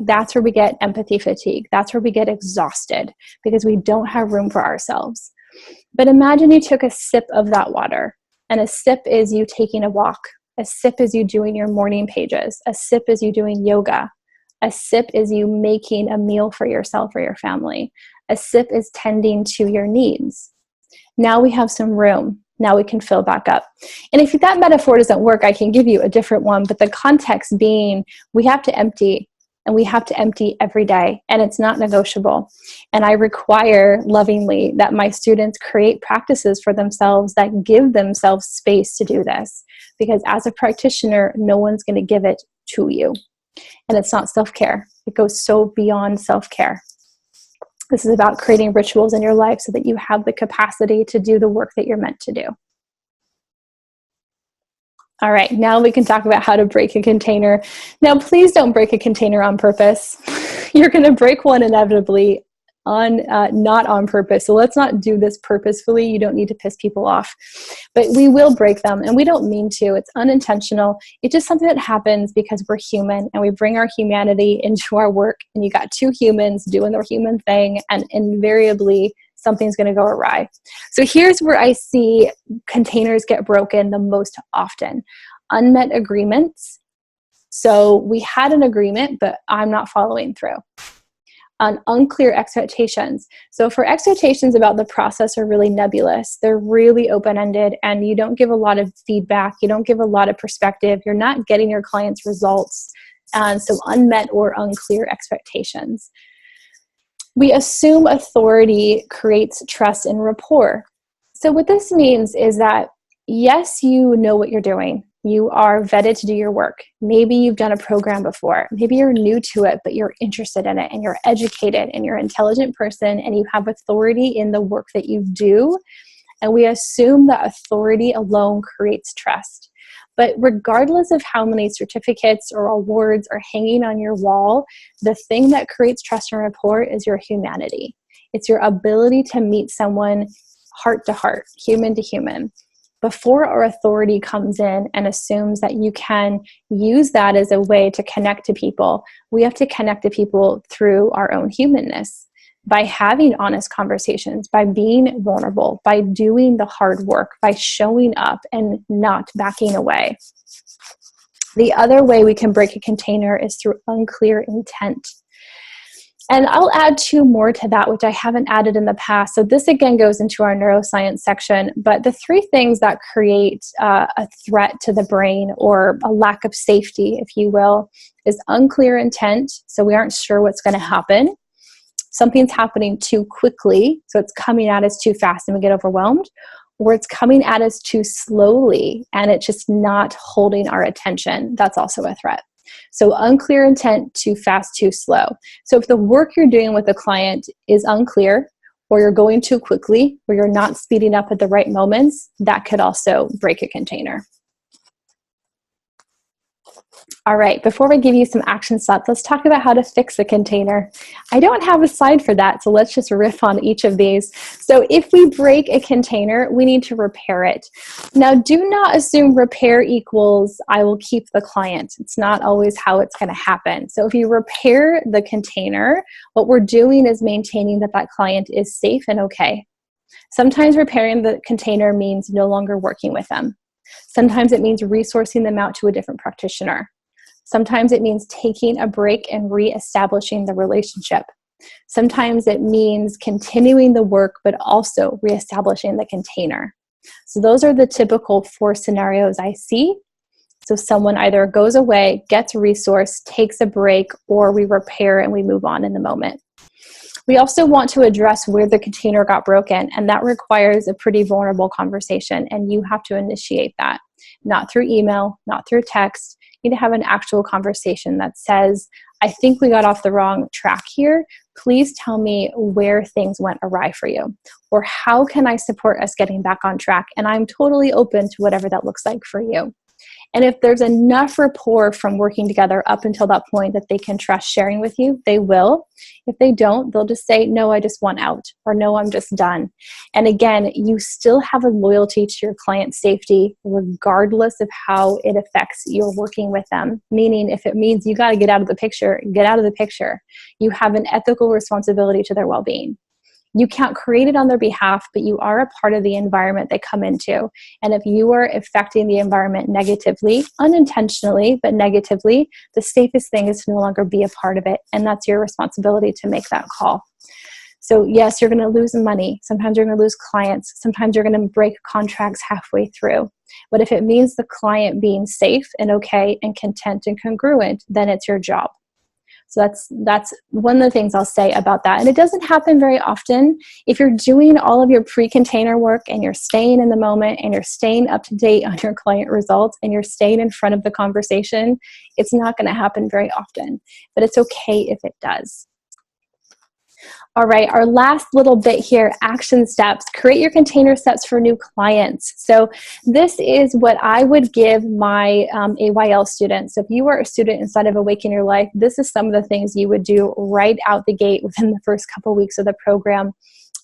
That's where we get empathy fatigue. That's where we get exhausted because we don't have room for ourselves. But imagine you took a sip of that water, and a sip is you taking a walk. A sip is you doing your morning pages. A sip is you doing yoga. A sip is you making a meal for yourself or your family. A sip is tending to your needs. Now we have some room. Now we can fill back up. And if that metaphor doesn't work, I can give you a different one. But the context being, we have to empty, and we have to empty every day, and it's not negotiable. And I require lovingly that my students create practices for themselves that give themselves space to do this. Because as a practitioner, no one's going to give it to you. And it's not self-care. It goes so beyond self-care. This is about creating rituals in your life so that you have the capacity to do the work that you're meant to do. All right, now we can talk about how to break a container. Now, please don't break a container on purpose. You're going to break one inevitably, not on purpose. So let's not do this purposefully. You don't need to piss people off. But we will break them, and we don't mean to. It's unintentional. It's just something that happens because we're human, and we bring our humanity into our work. And you got two humans doing their human thing, and invariably something's going to go awry. So here's where I see containers get broken the most often. Unmet agreements. So we had an agreement, but I'm not following through. Unclear expectations. So if our expectations about the process are really nebulous, they're really open-ended, and you don't give a lot of feedback, you don't give a lot of perspective, you're not getting your clients results. So unmet or unclear expectations. We assume authority creates trust and rapport. So what this means is that, yes, you know what you're doing. You are vetted to do your work. Maybe you've done a program before. Maybe you're new to it, but you're interested in it, and you're educated, and you're an intelligent person, and you have authority in the work that you do. And we assume that authority alone creates trust. But regardless of how many certificates or awards are hanging on your wall, the thing that creates trust and rapport is your humanity. It's your ability to meet someone heart to heart, human to human. Before our authority comes in and assumes that you can use that as a way to connect to people, we have to connect to people through our own humanness, by having honest conversations, by being vulnerable, by doing the hard work, by showing up and not backing away. The other way we can break a container is through unclear intent. And I'll add two more to that, which I haven't added in the past. So this again goes into our neuroscience section, but the three things that create a threat to the brain, or a lack of safety, if you will, is unclear intent. So we aren't sure what's going to happen. Something's happening too quickly, so it's coming at us too fast and we get overwhelmed, or it's coming at us too slowly and it's just not holding our attention. That's also a threat. So unclear intent, too fast, too slow. So if the work you're doing with a client is unclear, or you're going too quickly, or you're not speeding up at the right moments, that could also break a container. All right, before we give you some action steps, let's talk about how to fix a container. I don't have a slide for that, so let's just riff on each of these. So if we break a container, we need to repair it. Now, do not assume repair equals I will keep the client. It's not always how it's going to happen. So if you repair the container, what we're doing is maintaining that that client is safe and okay. Sometimes repairing the container means no longer working with them. Sometimes it means resourcing them out to a different practitioner. Sometimes it means taking a break and reestablishing the relationship. Sometimes it means continuing the work, but also reestablishing the container. So those are the typical 4 scenarios I see. So someone either goes away, gets a resource, takes a break, or we repair and we move on in the moment. We also want to address where the container got broken, and that requires a pretty vulnerable conversation, and you have to initiate that. Not through email, not through text. You need to have an actual conversation that says, I think we got off the wrong track here. Please tell me where things went awry for you, or how can I support us getting back on track? And I'm totally open to whatever that looks like for you. And if there's enough rapport from working together up until that point that they can trust sharing with you, they will. If they don't, they'll just say, no, I just want out, or no, I'm just done. And again, you still have a loyalty to your client's safety, regardless of how it affects your working with them. Meaning, if it means you got to get out of the picture, get out of the picture. You have an ethical responsibility to their well-being. You can't create it on their behalf, but you are a part of the environment they come into. And if you are affecting the environment negatively, unintentionally, but negatively, the safest thing is to no longer be a part of it. And that's your responsibility to make that call. So yes, you're going to lose money. Sometimes you're going to lose clients. Sometimes you're going to break contracts halfway through. But if it means the client being safe and okay and content and congruent, then it's your job. So that's one of the things I'll say about that. And it doesn't happen very often. If you're doing all of your pre-container work and you're staying in the moment and you're staying up to date on your client results and you're staying in front of the conversation, it's not going to happen very often. But it's okay if it does. All right, our last little bit here, action steps. Create your container steps for new clients. So this is what I would give my AYL students. So if you are a student inside of Awaken Your Life, this is some of the things you would do right out the gate within the first couple weeks of the program.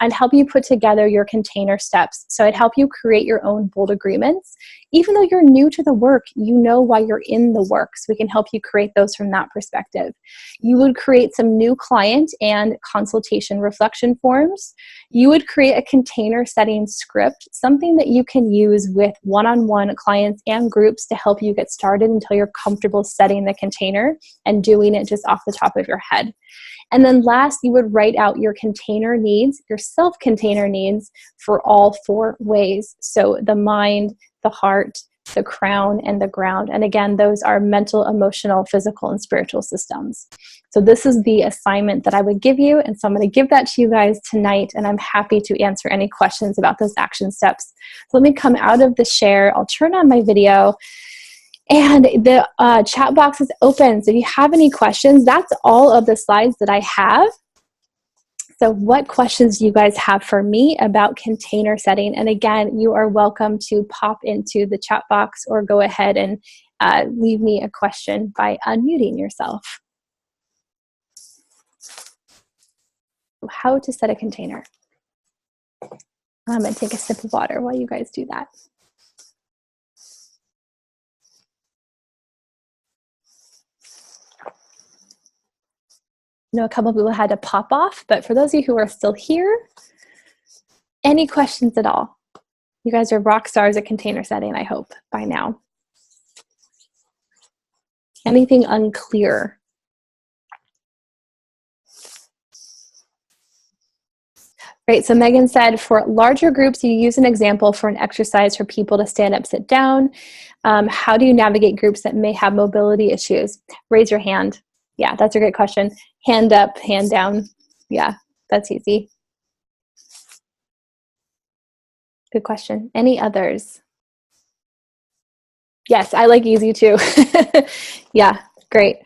I'd help you put together your container steps. So I'd help you create your own bold agreements. Even though you're new to the work, you know why you're in the work. So we can help you create those from that perspective. You would create some new client and consultation reflection forms. You would create a container setting script, something that you can use with one-on-one clients and groups to help you get started until you're comfortable setting the container and doing it just off the top of your head. And then last, you would write out your container needs, your self-container needs for all 4 ways. So the mind, the heart, the crown, and the ground. And again, those are mental, emotional, physical, and spiritual systems. So this is the assignment that I would give you. And so I'm going to give that to you guys tonight. And I'm happy to answer any questions about those action steps. So let me come out of the share. I'll turn on my video. And the chat box is open. So if you have any questions, that's all of the slides that I have. So what questions do you guys have for me about container setting? And again, you are welcome to pop into the chat box or go ahead and leave me a question by unmuting yourself. How to set a container. I'm going to take a sip of water while you guys do that. I know a couple of people had to pop off, but for those of you who are still here, any questions at all? You guys are rock stars at container setting, I hope, by now. Anything unclear? Great, so Megan said, for larger groups, you use an example for an exercise for people to stand up, sit down. How do you navigate groups that may have mobility issues? Raise your hand. Yeah, that's a great question. Hand up, hand down. Yeah, that's easy. Good question. Any others? Yes, I like easy too. Yeah, great.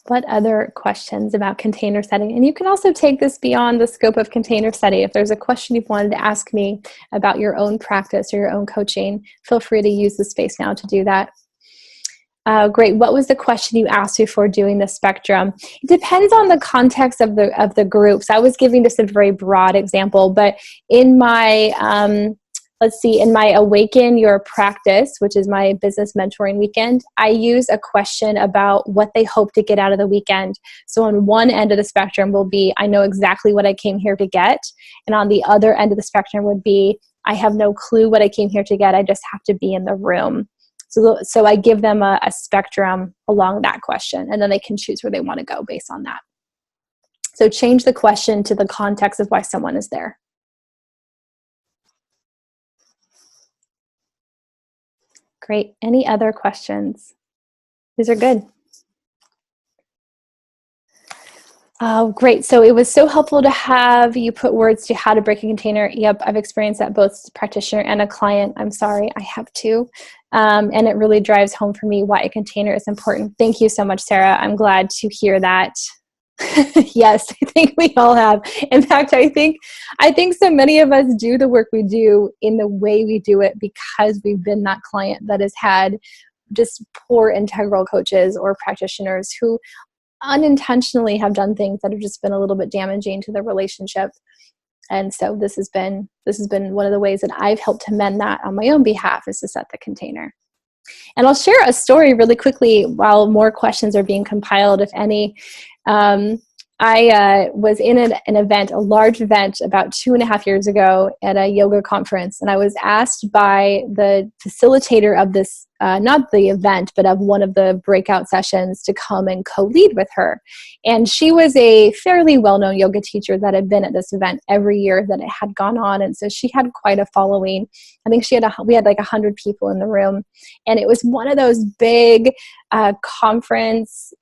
What other questions about container setting? And you can also take this beyond the scope of container setting. If there's a question you've wanted to ask me about your own practice or your own coaching, feel free to use the space now to do that. Great. What was the question you asked before doing the spectrum? It depends on the context of the groups. I was giving just a very broad example, but in my in my Awaken Your Practice, which is my business mentoring weekend, I use a question about what they hope to get out of the weekend. So on one end of the spectrum will be, I know exactly what I came here to get. And on the other end of the spectrum would be, I have no clue what I came here to get. I just have to be in the room. So I give them a spectrum along that question, and then they can choose where they want to go based on that. So change the question to the context of why someone is there. Great. Any other questions? These are good. Oh, great. So it was so helpful to have you put words to how to break a container. Yep, I've experienced that both as a practitioner and a client. I'm sorry, I have too. And it really drives home for me why a container is important. Thank you so much, Sarah. I'm glad to hear that. Yes, I think we all have. In fact, I think so many of us do the work we do in the way we do it because we've been that client that has had just poor integral coaches or practitioners who unintentionally have done things that have just been a little bit damaging to the relationship. And so this has been one of the ways that I've helped to mend that on my own behalf, is to set the container. And I'll share a story really quickly while more questions are being compiled, if any. I was in an event, a large event, about 2.5 years ago at a yoga conference, and I was asked by the facilitator of this, not the event, but of one of the breakout sessions, to come and co-lead with her. And she was a fairly well-known yoga teacher that had been at this event every year that it had gone on, and so she had quite a following. I think we had like 100 people in the room, and it was one of those big conference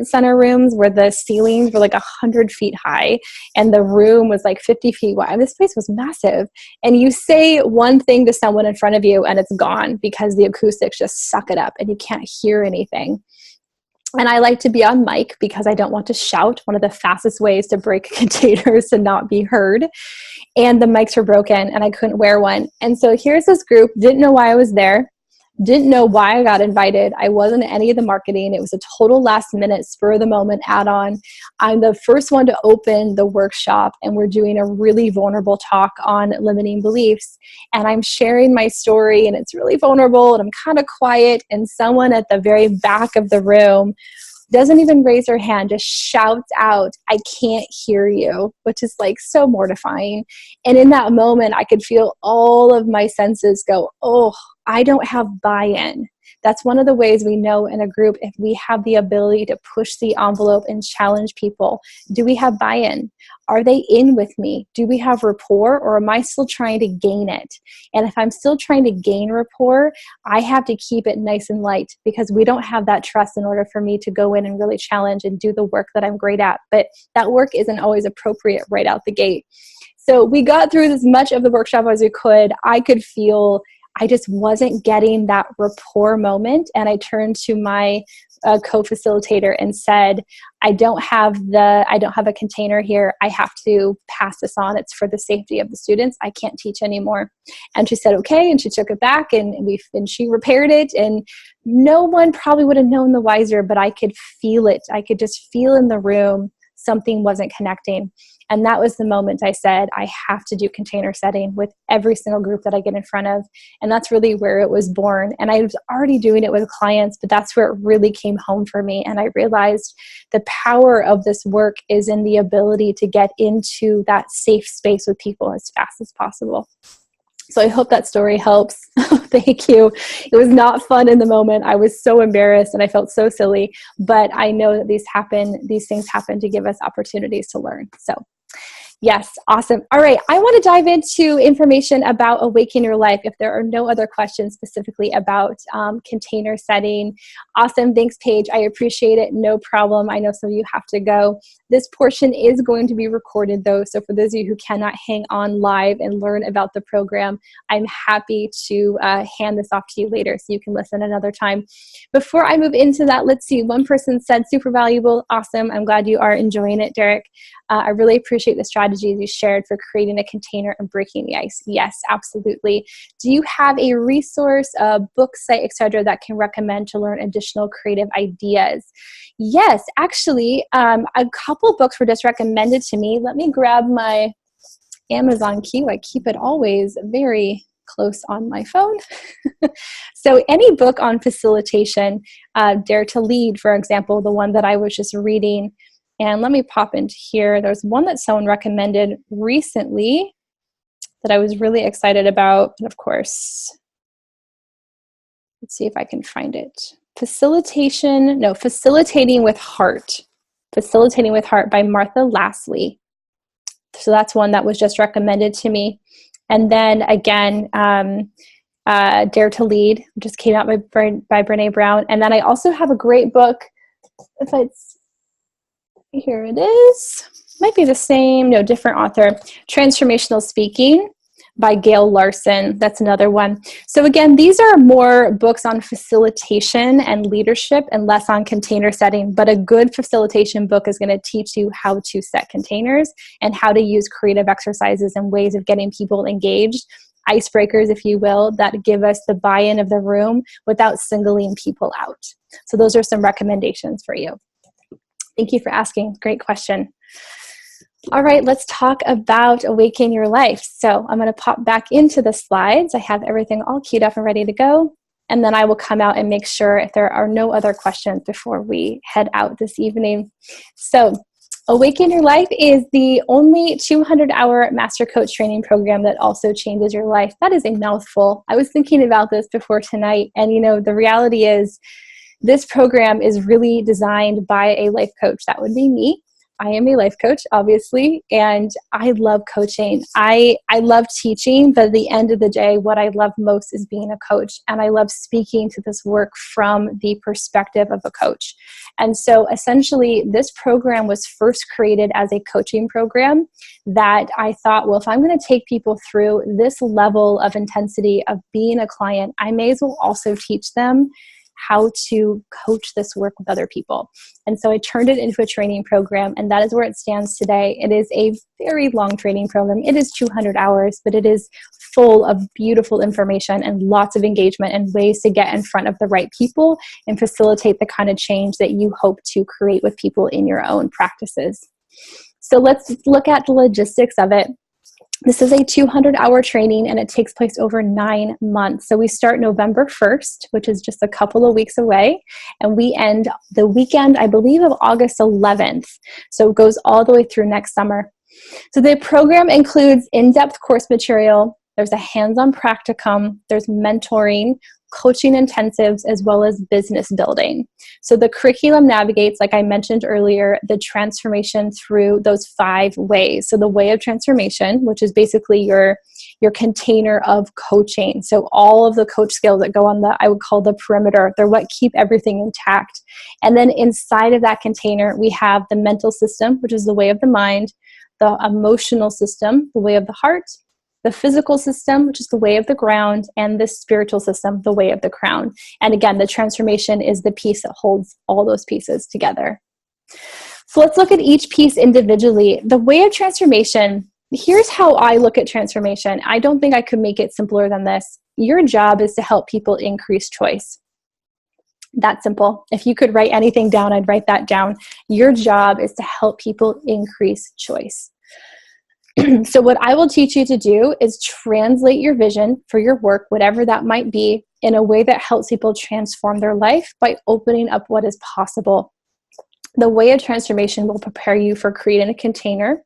center rooms where the ceilings were like 100 feet high and the room was like 50 feet wide. This place was massive. And you say one thing to someone in front of you and it's gone because the acoustics just suck it up and you can't hear anything. And I like to be on mic because I don't want to shout. One of the fastest ways to break containers to not be heard. And the mics were broken and I couldn't wear one. And so here's this group, didn't know why I was there. Didn't know why I got invited. I wasn't any of the marketing. It was a total last minute, spur of the moment add-on. I'm the first one to open the workshop, and we're doing a really vulnerable talk on limiting beliefs. And I'm sharing my story, and it's really vulnerable, and I'm kind of quiet, and someone at the very back of the room doesn't even raise her hand, just shouts out, "I can't hear you," which is like so mortifying. And in that moment, I could feel all of my senses go, oh, I don't have buy-in. That's one of the ways we know in a group if we have the ability to push the envelope and challenge people. Do we have buy-in? Are they in with me? Do we have rapport, or am I still trying to gain it? And if I'm still trying to gain rapport, I have to keep it nice and light because we don't have that trust in order for me to go in and really challenge and do the work that I'm great at. But that work isn't always appropriate right out the gate. So we got through as much of the workshop as we could. I could feel I just wasn't getting that rapport moment. And I turned to my co-facilitator and said, I don't have a container here. I have to pass this on. It's for the safety of the students. I can't teach anymore. And she said, okay. And she took it back and she repaired it. And no one probably would have known the wiser, but I could feel it. I could just feel in the room something wasn't connecting. And that was the moment I said, I have to do container setting with every single group that I get in front of. And that's really where it was born. And I was already doing it with clients, but that's where it really came home for me. And I realized the power of this work is in the ability to get into that safe space with people as fast as possible. So I hope that story helps. Thank you. It was not fun in the moment. I was so embarrassed and I felt so silly, but I know that these things happen to give us opportunities to learn. So yes, awesome. All right, I want to dive into information about Awaken Your Life if there are no other questions specifically about container setting. Awesome, thanks Paige. I appreciate it, no problem. I know some of you have to go. This portion is going to be recorded though, so for those of you who cannot hang on live and learn about the program, I'm happy to hand this off to you later so you can listen another time. Before I move into that, let's see, one person said super valuable. Awesome, I'm glad you are enjoying it, Derek. I really appreciate the strategies you shared for creating a container and breaking the ice. Yes, absolutely. Do you have a resource, a book site, etc., that can recommend to learn additional creative ideas? Yes, actually, a couple books were just recommended to me. Let me grab my Amazon queue. I keep it always very close on my phone. So any book on facilitation, Dare to Lead, for example, the one that I was just reading. And let me pop into here. There's one that someone recommended recently that I was really excited about. And of course, let's see if I can find it. Facilitating with Heart. Facilitating with Heart by Martha Lastly. So that's one that was just recommended to me. And then again, Dare to Lead, just came out by Brene Brown. And then I also have a great book. Here it is. Might be the same, no, different author. Transformational Speaking by Gail Larson. That's another one. So again, these are more books on facilitation and leadership and less on container setting, but a good facilitation book is going to teach you how to set containers and how to use creative exercises and ways of getting people engaged, icebreakers, if you will, that give us the buy-in of the room without singling people out. So those are some recommendations for you. Thank you for asking. Great question. All right, let's talk about Awaken Your Life. So I'm going to pop back into the slides. I have everything all queued up and ready to go. And then I will come out and make sure if there are no other questions before we head out this evening. So Awaken Your Life is the only 200-hour Master Coach training program that also changes your life. That is a mouthful. I was thinking about this before tonight. And, the reality is this program is really designed by a life coach. That would be me. I am a life coach, obviously, and I love coaching. I love teaching, but at the end of the day, what I love most is being a coach, and I love speaking to this work from the perspective of a coach. And so essentially, this program was first created as a coaching program that I thought, well, if I'm going to take people through this level of intensity of being a client, I may as well also teach them how to coach this work with other people. And so I turned it into a training program, and that is where it stands today. It is a very long training program. It is 200 hours, but it is full of beautiful information and lots of engagement and ways to get in front of the right people and facilitate the kind of change that you hope to create with people in your own practices. So let's look at the logistics of it. This is a 200-hour training, and it takes place over 9 months. So we start November 1st, which is just a couple of weeks away, and we end the weekend, I believe, of August 11th. So it goes all the way through next summer. So the program includes in-depth course material. There's a hands-on practicum. There's mentoring, coaching intensives, as well as business building. So the curriculum navigates, like I mentioned earlier, the transformation through those 5 ways. So the way of transformation, which is basically your container of coaching. So all of the coach skills that go on I would call the perimeter, they're what keep everything intact. And then inside of that container, we have the mental system, which is the way of the mind, the emotional system, the way of the heart, the physical system, which is the way of the ground, and the spiritual system, the way of the crown. And again, the transformation is the piece that holds all those pieces together. So let's look at each piece individually. The way of transformation, here's how I look at transformation. I don't think I could make it simpler than this. Your job is to help people increase choice. That simple. If you could write anything down, I'd write that down. Your job is to help people increase choice. So what I will teach you to do is translate your vision for your work, whatever that might be, in a way that helps people transform their life by opening up what is possible. The way of transformation will prepare you for creating a container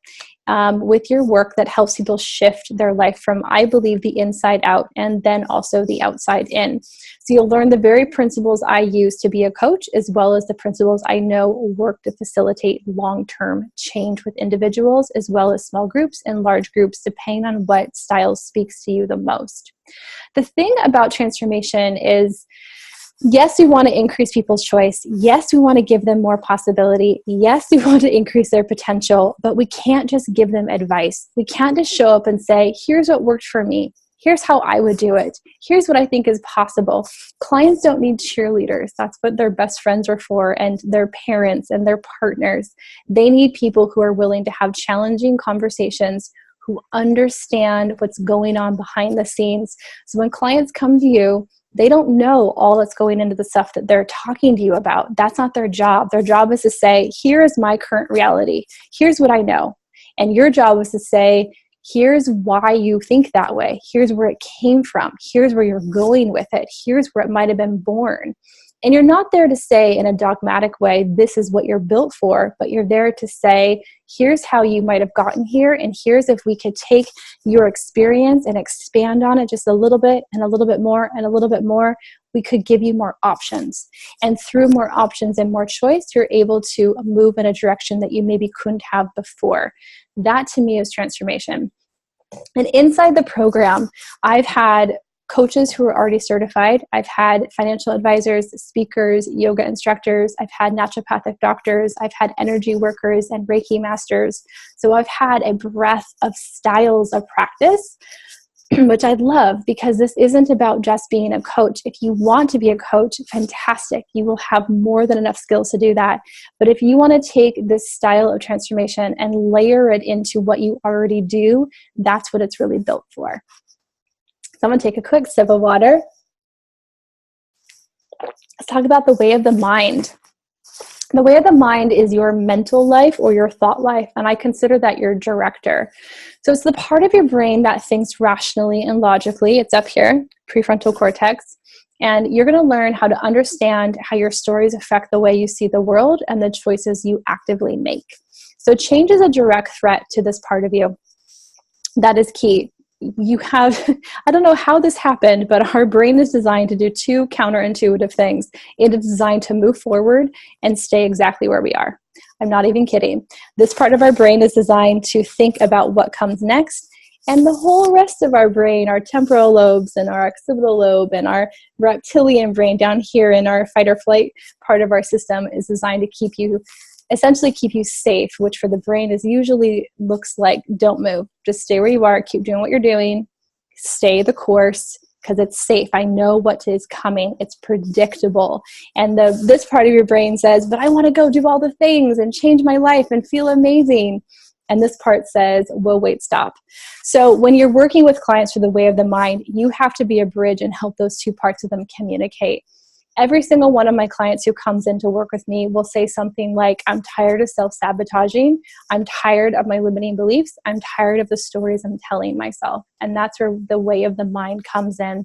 with your work that helps people shift their life from, I believe, the inside out and then also the outside in. So you'll learn the very principles I use to be a coach, as well as the principles I know work to facilitate long-term change with individuals, as well as small groups and large groups, depending on what style speaks to you the most. The thing about transformation is, yes, we want to increase people's choice. Yes, we want to give them more possibility. Yes, we want to increase their potential, but we can't just give them advice. We can't just show up and say, here's what worked for me. Here's how I would do it. Here's what I think is possible. Clients don't need cheerleaders. That's what their best friends are for, and their parents and their partners. They need people who are willing to have challenging conversations, who understand what's going on behind the scenes. So when clients come to you, they don't know all that's going into the stuff that they're talking to you about. That's not their job. Their job is to say, here is my current reality. Here's what I know. And your job is to say, here's why you think that way. Here's where it came from. Here's where you're going with it. Here's where it might have been born. And you're not there to say in a dogmatic way, this is what you're built for, but you're there to say, here's how you might have gotten here, and here's if we could take your experience and expand on it just a little bit and a little bit more and a little bit more, we could give you more options. And through more options and more choice, you're able to move in a direction that you maybe couldn't have before. That to me is transformation. And inside the program, I've had coaches who are already certified. I've had financial advisors, speakers, yoga instructors. I've had naturopathic doctors. I've had energy workers and Reiki masters. So I've had a breadth of styles of practice, which I love, because this isn't about just being a coach. If you want to be a coach, fantastic. You will have more than enough skills to do that. But if you want to take this style of transformation and layer it into what you already do, that's what it's really built for. So I'm going to take a quick sip of water. Let's talk about the way of the mind. The way of the mind is your mental life or your thought life, and I consider that your director. So it's the part of your brain that thinks rationally and logically. It's up here, prefrontal cortex, and you're going to learn how to understand how your stories affect the way you see the world and the choices you actively make. So change is a direct threat to this part of you. That is key. You have, I don't know how this happened, but our brain is designed to do two counterintuitive things. It is designed to move forward and stay exactly where we are. I'm not even kidding. This part of our brain is designed to think about what comes next. And the whole rest of our brain, our temporal lobes and our occipital lobe and our reptilian brain down here in our fight or flight part of our system, is designed to essentially keep you safe, which for the brain is usually looks like don't move. Just stay where you are, keep doing what you're doing, stay the course, because it's safe. I know what is coming. It's predictable. And this part of your brain says, but I want to go do all the things and change my life and feel amazing. And this part says, well, wait, stop. So when you're working with clients through the way of the mind, you have to be a bridge and help those two parts of them communicate. Every single one of my clients who comes in to work with me will say something like, I'm tired of self-sabotaging. I'm tired of my limiting beliefs. I'm tired of the stories I'm telling myself. And that's where the way of the mind comes in.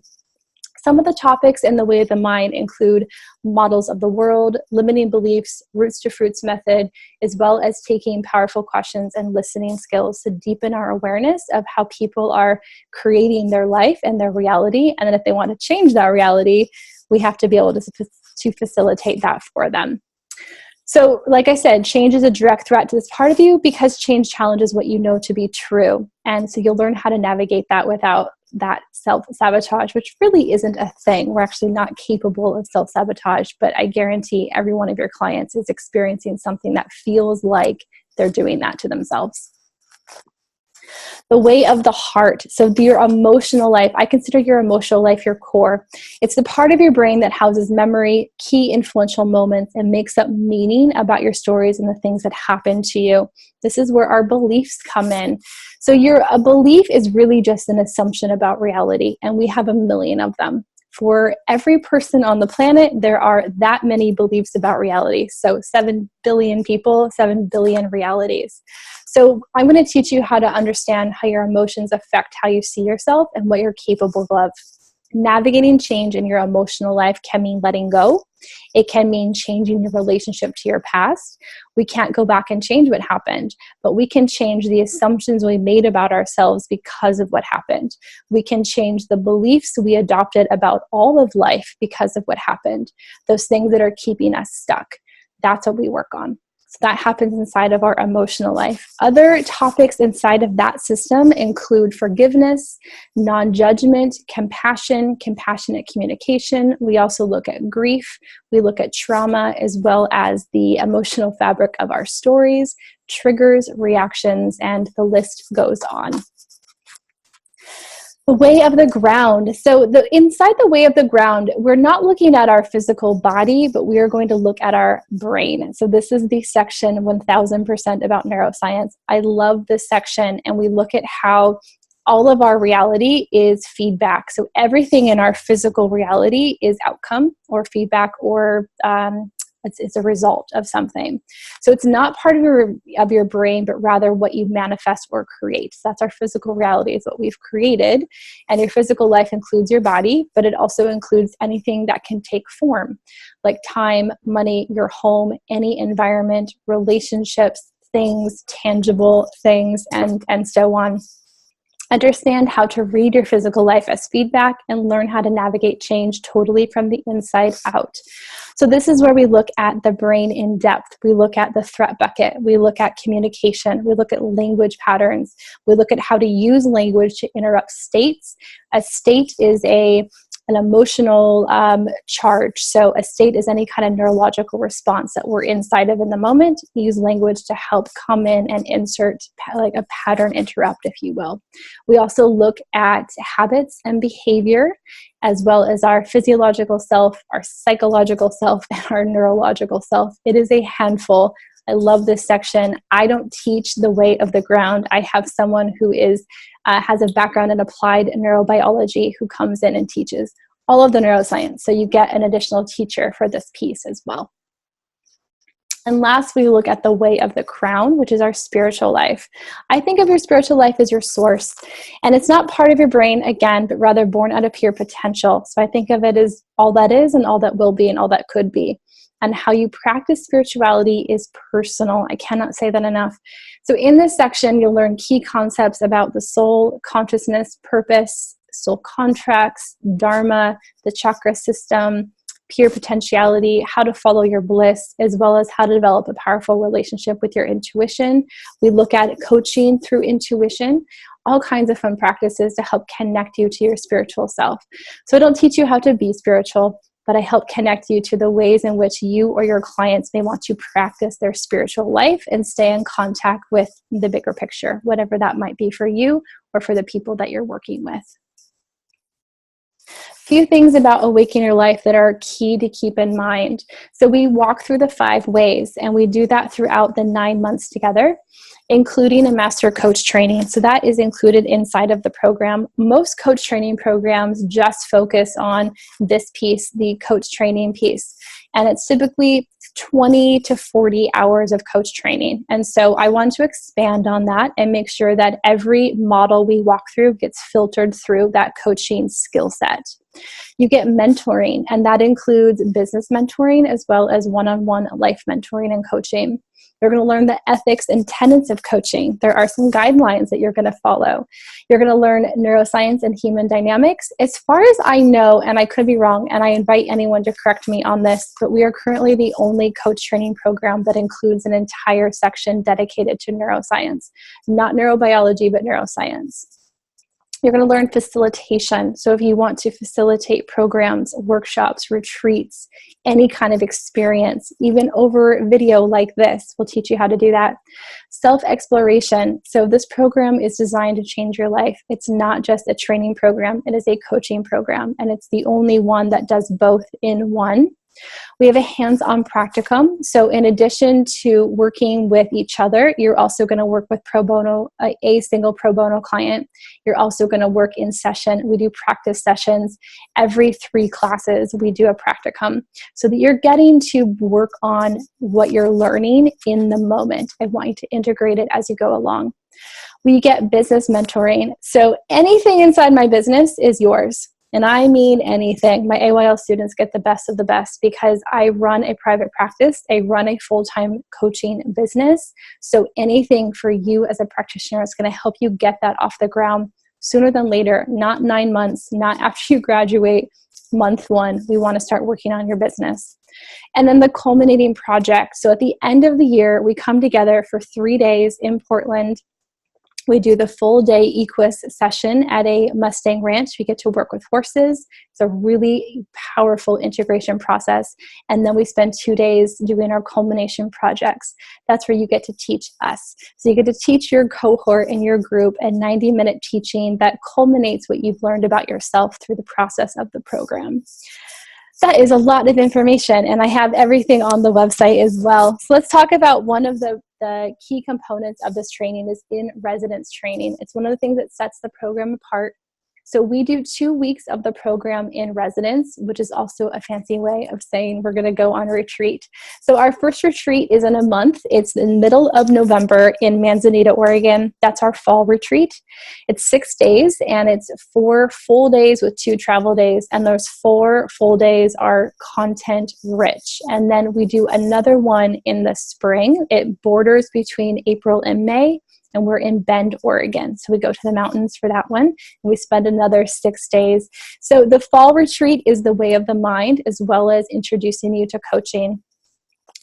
Some of the topics in the way of the mind include models of the world, limiting beliefs, roots to fruits method, as well as taking powerful questions and listening skills to deepen our awareness of how people are creating their life and their reality. And then if they want to change that reality, we have to be able to facilitate that for them. So like I said, change is a direct threat to this part of you because change challenges what you know to be true. And so you'll learn how to navigate that without that self-sabotage, which really isn't a thing. We're actually not capable of self-sabotage, but I guarantee every one of your clients is experiencing something that feels like they're doing that to themselves. The way of the heart. So your emotional life, I consider your emotional life your core. It's the part of your brain that houses memory, key influential moments, and makes up meaning about your stories and the things that happen to you. This is where our beliefs come in. So a belief is really just an assumption about reality, and we have a million of them. For every person on the planet, there are that many beliefs about reality. So 7 billion people, 7 billion realities. So I'm going to teach you how to understand how your emotions affect how you see yourself and what you're capable of. Navigating change in your emotional life can mean letting go. It can mean changing your relationship to your past. We can't go back and change what happened, but we can change the assumptions we made about ourselves because of what happened. We can change the beliefs we adopted about all of life because of what happened. Those things that are keeping us stuck. That's what we work on. So that happens inside of our emotional life. Other topics inside of that system include forgiveness, non-judgment, compassion, compassionate communication. We also look at grief. We look at trauma, as well as the emotional fabric of our stories, triggers, reactions, and the list goes on. The way of the ground. So inside the way of the ground, we're not looking at our physical body, but we are going to look at our brain. So this is the section 1000% about neuroscience. I love this section, and we look at how all of our reality is feedback. So everything in our physical reality is outcome or feedback or it's a result of something. So it's not part of your brain, but rather what you manifest or create. So that's our physical reality, is what we've created. And your physical life includes your body, but it also includes anything that can take form, like time, money, your home, any environment, relationships, things, tangible things, and so on. Understand how to read your physical life as feedback and learn how to navigate change totally from the inside out. So this is where we look at the brain in depth. We look at the threat bucket. We look at communication. We look at language patterns. We look at how to use language to interrupt states. A state is an emotional charge. So a state is any kind of neurological response that we're inside of in the moment. We use language to help come in and insert like a pattern interrupt, if you will. We also look at habits and behavior, as well as our physiological self, our psychological self, and our neurological self. It is a handful. I love this section. I don't teach the way of the ground. I have someone who has a background in applied neurobiology who comes in and teaches all of the neuroscience. So you get an additional teacher for this piece as well. And last, we look at the way of the crown, which is our spiritual life. I think of your spiritual life as your source. And it's not part of your brain, again, but rather born out of pure potential. So I think of it as all that is and all that will be and all that could be. And how you practice spirituality is personal. I cannot say that enough. So in this section, you'll learn key concepts about the soul, consciousness, purpose, soul contracts, dharma, the chakra system, pure potentiality, how to follow your bliss, as well as how to develop a powerful relationship with your intuition. We look at coaching through intuition, all kinds of fun practices to help connect you to your spiritual self. So I don't teach you how to be spiritual, but I help connect you to the ways in which you or your clients may want to practice their spiritual life and stay in contact with the bigger picture, whatever that might be for you or for the people that you're working with. Few things about Awaken Your Life that are key to keep in mind. So we walk through the 5 ways, and we do that throughout the 9 months together, including a master coach training. So that is included inside of the program. Most coach training programs just focus on this piece, the coach training piece. And it's typically 20 to 40 hours of coach training. And so I want to expand on that and make sure that every model we walk through gets filtered through that coaching skill set. You get mentoring, and that includes business mentoring as well as one-on-one life mentoring and coaching. You're going to learn the ethics and tenets of coaching. There are some guidelines that you're going to follow. You're going to learn neuroscience and human dynamics. As far as I know, and I could be wrong, and I invite anyone to correct me on this, but we are currently the only coach training program that includes an entire section dedicated to neuroscience. Not neurobiology, but neuroscience. You're going to learn facilitation. So if you want to facilitate programs, workshops, retreats, any kind of experience, even over video like this, we'll teach you how to do that. Self-exploration. So this program is designed to change your life. It's not just a training program. It is a coaching program, and it's the only one that does both in one. We have a hands-on practicum. So in addition to working with each other, you're also going to work with pro bono, a single pro bono client. You're also going to work in session. We do practice sessions. Every 3 classes, we do a practicum so that you're getting to work on what you're learning in the moment. I want you to integrate it as you go along. We get business mentoring. So anything inside my business is yours. And I mean anything. My AYL students get the best of the best because I run a private practice. I run a full-time coaching business. So anything for you as a practitioner is going to help you get that off the ground sooner than later, not 9 months, not after you graduate. Month 1, we want to start working on your business. And then the culminating project. So at the end of the year, we come together for 3 days in Portland. We do the full day Equus session at a Mustang ranch. We get to work with horses. It's a really powerful integration process. And then we spend 2 days doing our culmination projects. That's where you get to teach us. So you get to teach your cohort and your group a 90-minute teaching that culminates what you've learned about yourself through the process of the program. That is a lot of information, and I have everything on the website as well. So let's talk about one of the key components of this training is in-residence training. It's one of the things that sets the program apart. So we do 2 weeks of the program in residence, which is also a fancy way of saying we're going to go on a retreat. So our first retreat is in a month. It's in the middle of November in Manzanita, Oregon. That's our fall retreat. It's 6 days, and it's 4 full days with 2 travel days. And those 4 full days are content rich. And then we do another one in the spring. It borders between April and May. and we're in Bend, Oregon. So we go to the mountains for that one, and we spend another 6 days. So the fall retreat is the way of the mind, as well as introducing you to coaching.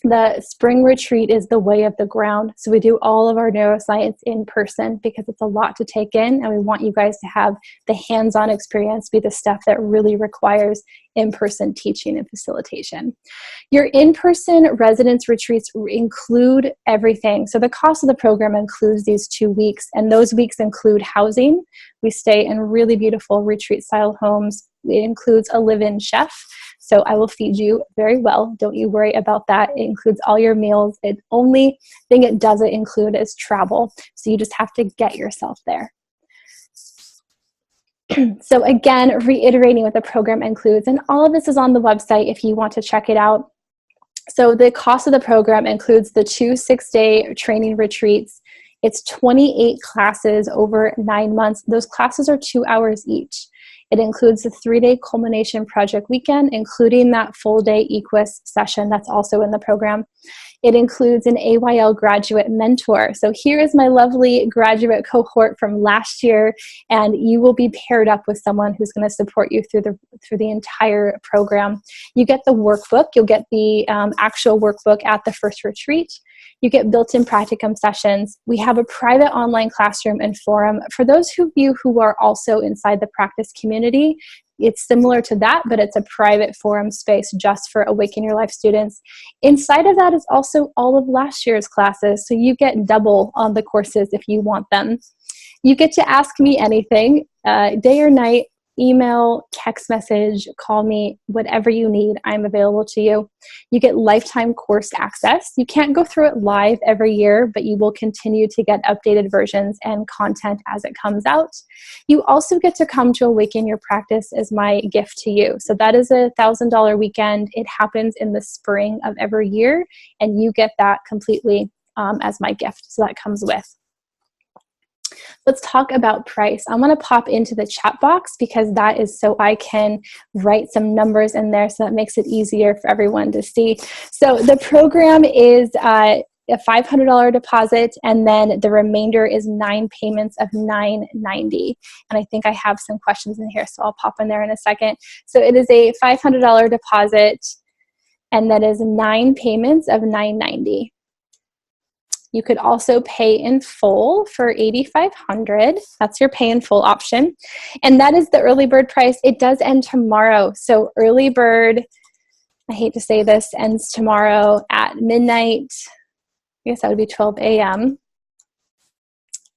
The spring retreat is the way of the ground. So we do all of our neuroscience in person because it's a lot to take in, and we want you guys to have the hands-on experience be the stuff that really requires in-person teaching and facilitation. Your in-person residence retreats include everything. So the cost of the program includes these 2 weeks, and those weeks include housing. We stay in really beautiful retreat-style homes. It includes a live-in chef. So I will feed you very well. Don't you worry about that. It includes all your meals. The only thing it doesn't include is travel. So you just have to get yourself there. So again, reiterating what the program includes, and all of this is on the website if you want to check it out. So the cost of the program includes the 2 6-day training retreats. It's 28 classes over 9 months. Those classes are 2 hours each. It includes a 3-day culmination project weekend, including that full-day EQUIS session that's also in the program. It includes an AYL graduate mentor. So here is my lovely graduate cohort from last year, and you will be paired up with someone who's going to support you through the entire program. You get the workbook. You'll get the actual workbook at the first retreat. You get built-in practicum sessions. We have a private online classroom and forum. For those of you who are also inside the practice community, it's similar to that, but it's a private forum space just for Awaken Your Life students. Inside of that is also all of last year's classes, so you get double on the courses if you want them. You get to ask me anything, day or night, email, text message, call me, whatever you need, I'm available to you. You get lifetime course access. You can't go through it live every year, but you will continue to get updated versions and content as it comes out. You also get to come to Awaken Your Practice as my gift to you. So that is a $1,000 weekend. It happens in the spring of every year, and you get that completely as my gift. So that comes with. Let's talk about price. I'm going to pop into the chat box because that is so I can write some numbers in there, so that makes it easier for everyone to see. So the program is a $500 deposit, and then the remainder is 9 payments of $990. And I think I have some questions in here, so I'll pop in there in a second. So it is a $500 deposit, and that is 9 payments of $990. You could also pay in full for $8,500. That's your pay in full option. And that is the early bird price. It does end tomorrow. So early bird, I hate to say this, ends tomorrow at midnight. I guess that would be 12 a.m.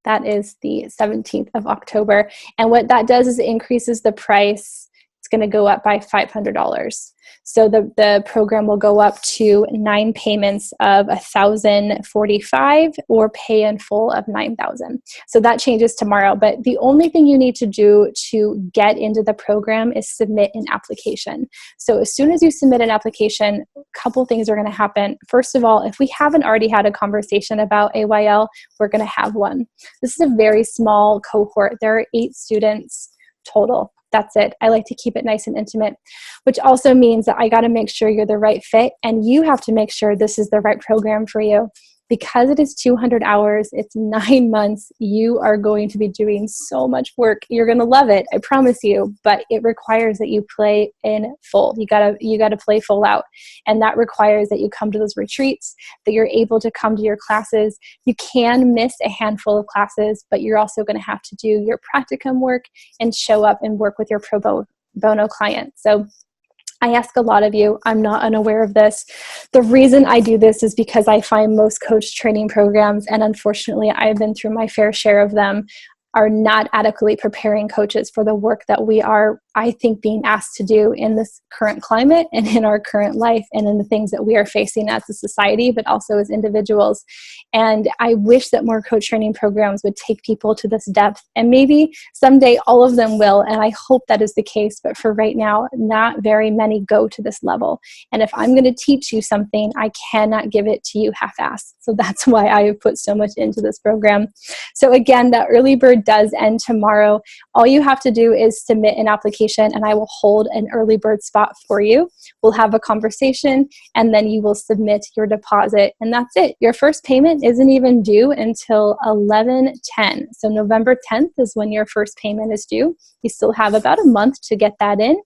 That is the 17th of October. And what that does is it increases the price. It's going to go up by $500. So the program will go up to 9 payments of $1,045 or pay in full of $9,000. So that changes tomorrow. But the only thing you need to do to get into the program is submit an application. So as soon as you submit an application, a couple things are going to happen. First of all, if we haven't already had a conversation about AYL, we're going to have one. This is a very small cohort. There are 8 students total. That's it. I like to keep it nice and intimate, which also means that I got to make sure you're the right fit, and you have to make sure this is the right program for you. Because it is 200 hours, it's 9 months, you are going to be doing so much work. You're going to love it, I promise you, but it requires that you play in full. You gotta play full out. And that requires that you come to those retreats, that you're able to come to your classes. You can miss a handful of classes, but you're also going to have to do your practicum work and show up and work with your pro bono client. So I ask a lot of you, I'm not unaware of this. The reason I do this is because I find most coach training programs, and unfortunately I've been through my fair share of them, are not adequately preparing coaches for the work that we are, I think, being asked to do in this current climate and in our current life and in the things that we are facing as a society, but also as individuals. And I wish that more coach training programs would take people to this depth, and maybe someday all of them will, and I hope that is the case, but for right now, not very many go to this level. And if I'm going to teach you something, I cannot give it to you half-assed. So that's why I have put so much into this program. So again, that early bird bird does end tomorrow. All you have to do is submit an application and I will hold an early bird spot for you. We'll have a conversation and then you will submit your deposit and that's it. Your first payment isn't even due until 11/10. So November 10th is when your first payment is due. You still have about a month to get that in.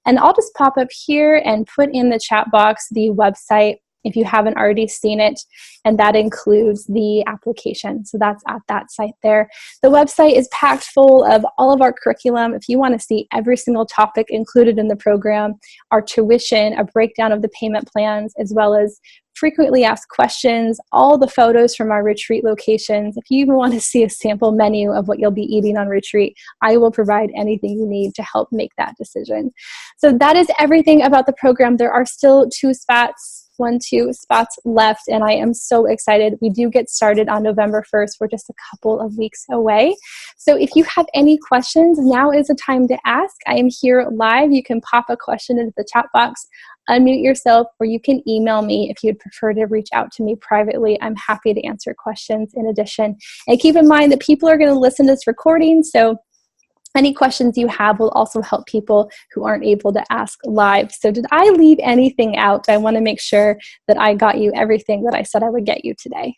And I'll just pop up here and put in the chat box the website if you haven't already seen it, and that includes the application. So that's at that site there. The website is packed full of all of our curriculum. If you want to see every single topic included in the program, our tuition, a breakdown of the payment plans, as well as frequently asked questions, all the photos from our retreat locations. If you even want to see a sample menu of what you'll be eating on retreat, I will provide anything you need to help make that decision. So that is everything about the program. There are still two spots left, and I am so excited. We do get started on November 1st. We're just a couple of weeks away. So if you have any questions, now is the time to ask. I am here live. You can pop a question into the chat box, unmute yourself, or you can email me if you'd prefer to reach out to me privately. I'm happy to answer questions in addition. And keep in mind that people are going to listen to this recording, so any questions you have will also help people who aren't able to ask live. So did I leave anything out? I want to make sure that I got you everything that I said I would get you today.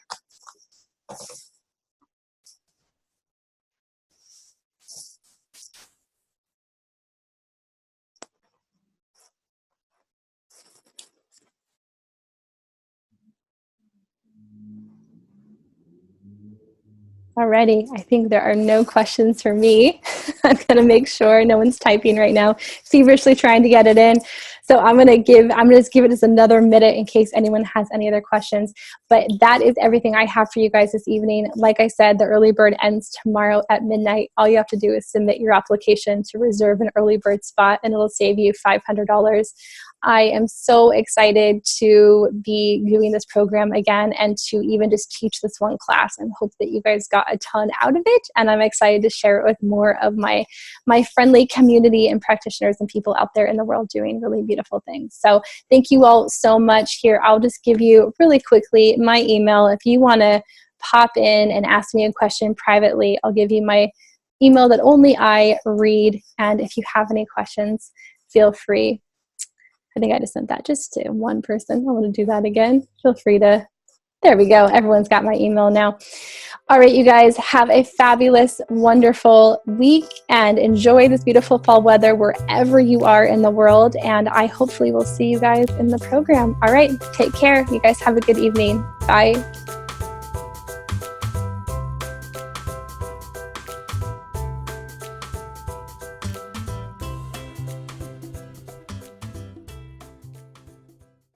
Alrighty, I think there are no questions for me. I'm gonna make sure no one's typing right now, feverishly trying to get it in. So I'm gonna just give it just another minute in case anyone has any other questions. But that is everything I have for you guys this evening. Like I said, the early bird ends tomorrow at midnight. All you have to do is submit your application to reserve an early bird spot and it'll save you $500. I am so excited to be doing this program again and to even just teach this one class. I hope that you guys got a ton out of it, and I'm excited to share it with more of my friendly community and practitioners and people out there in the world doing really beautiful things. So thank you all so much. Here, I'll just give you really quickly my email. If you want to pop in and ask me a question privately, I'll give you my email that only I read, and if you have any questions, feel free. I think I just sent that just to one person. I want to do that again. Feel free to, there we go. Everyone's got my email now. All right, you guys, have a fabulous, wonderful week and enjoy this beautiful fall weather wherever you are in the world. And I hopefully will see you guys in the program. All right, take care. You guys have a good evening. Bye.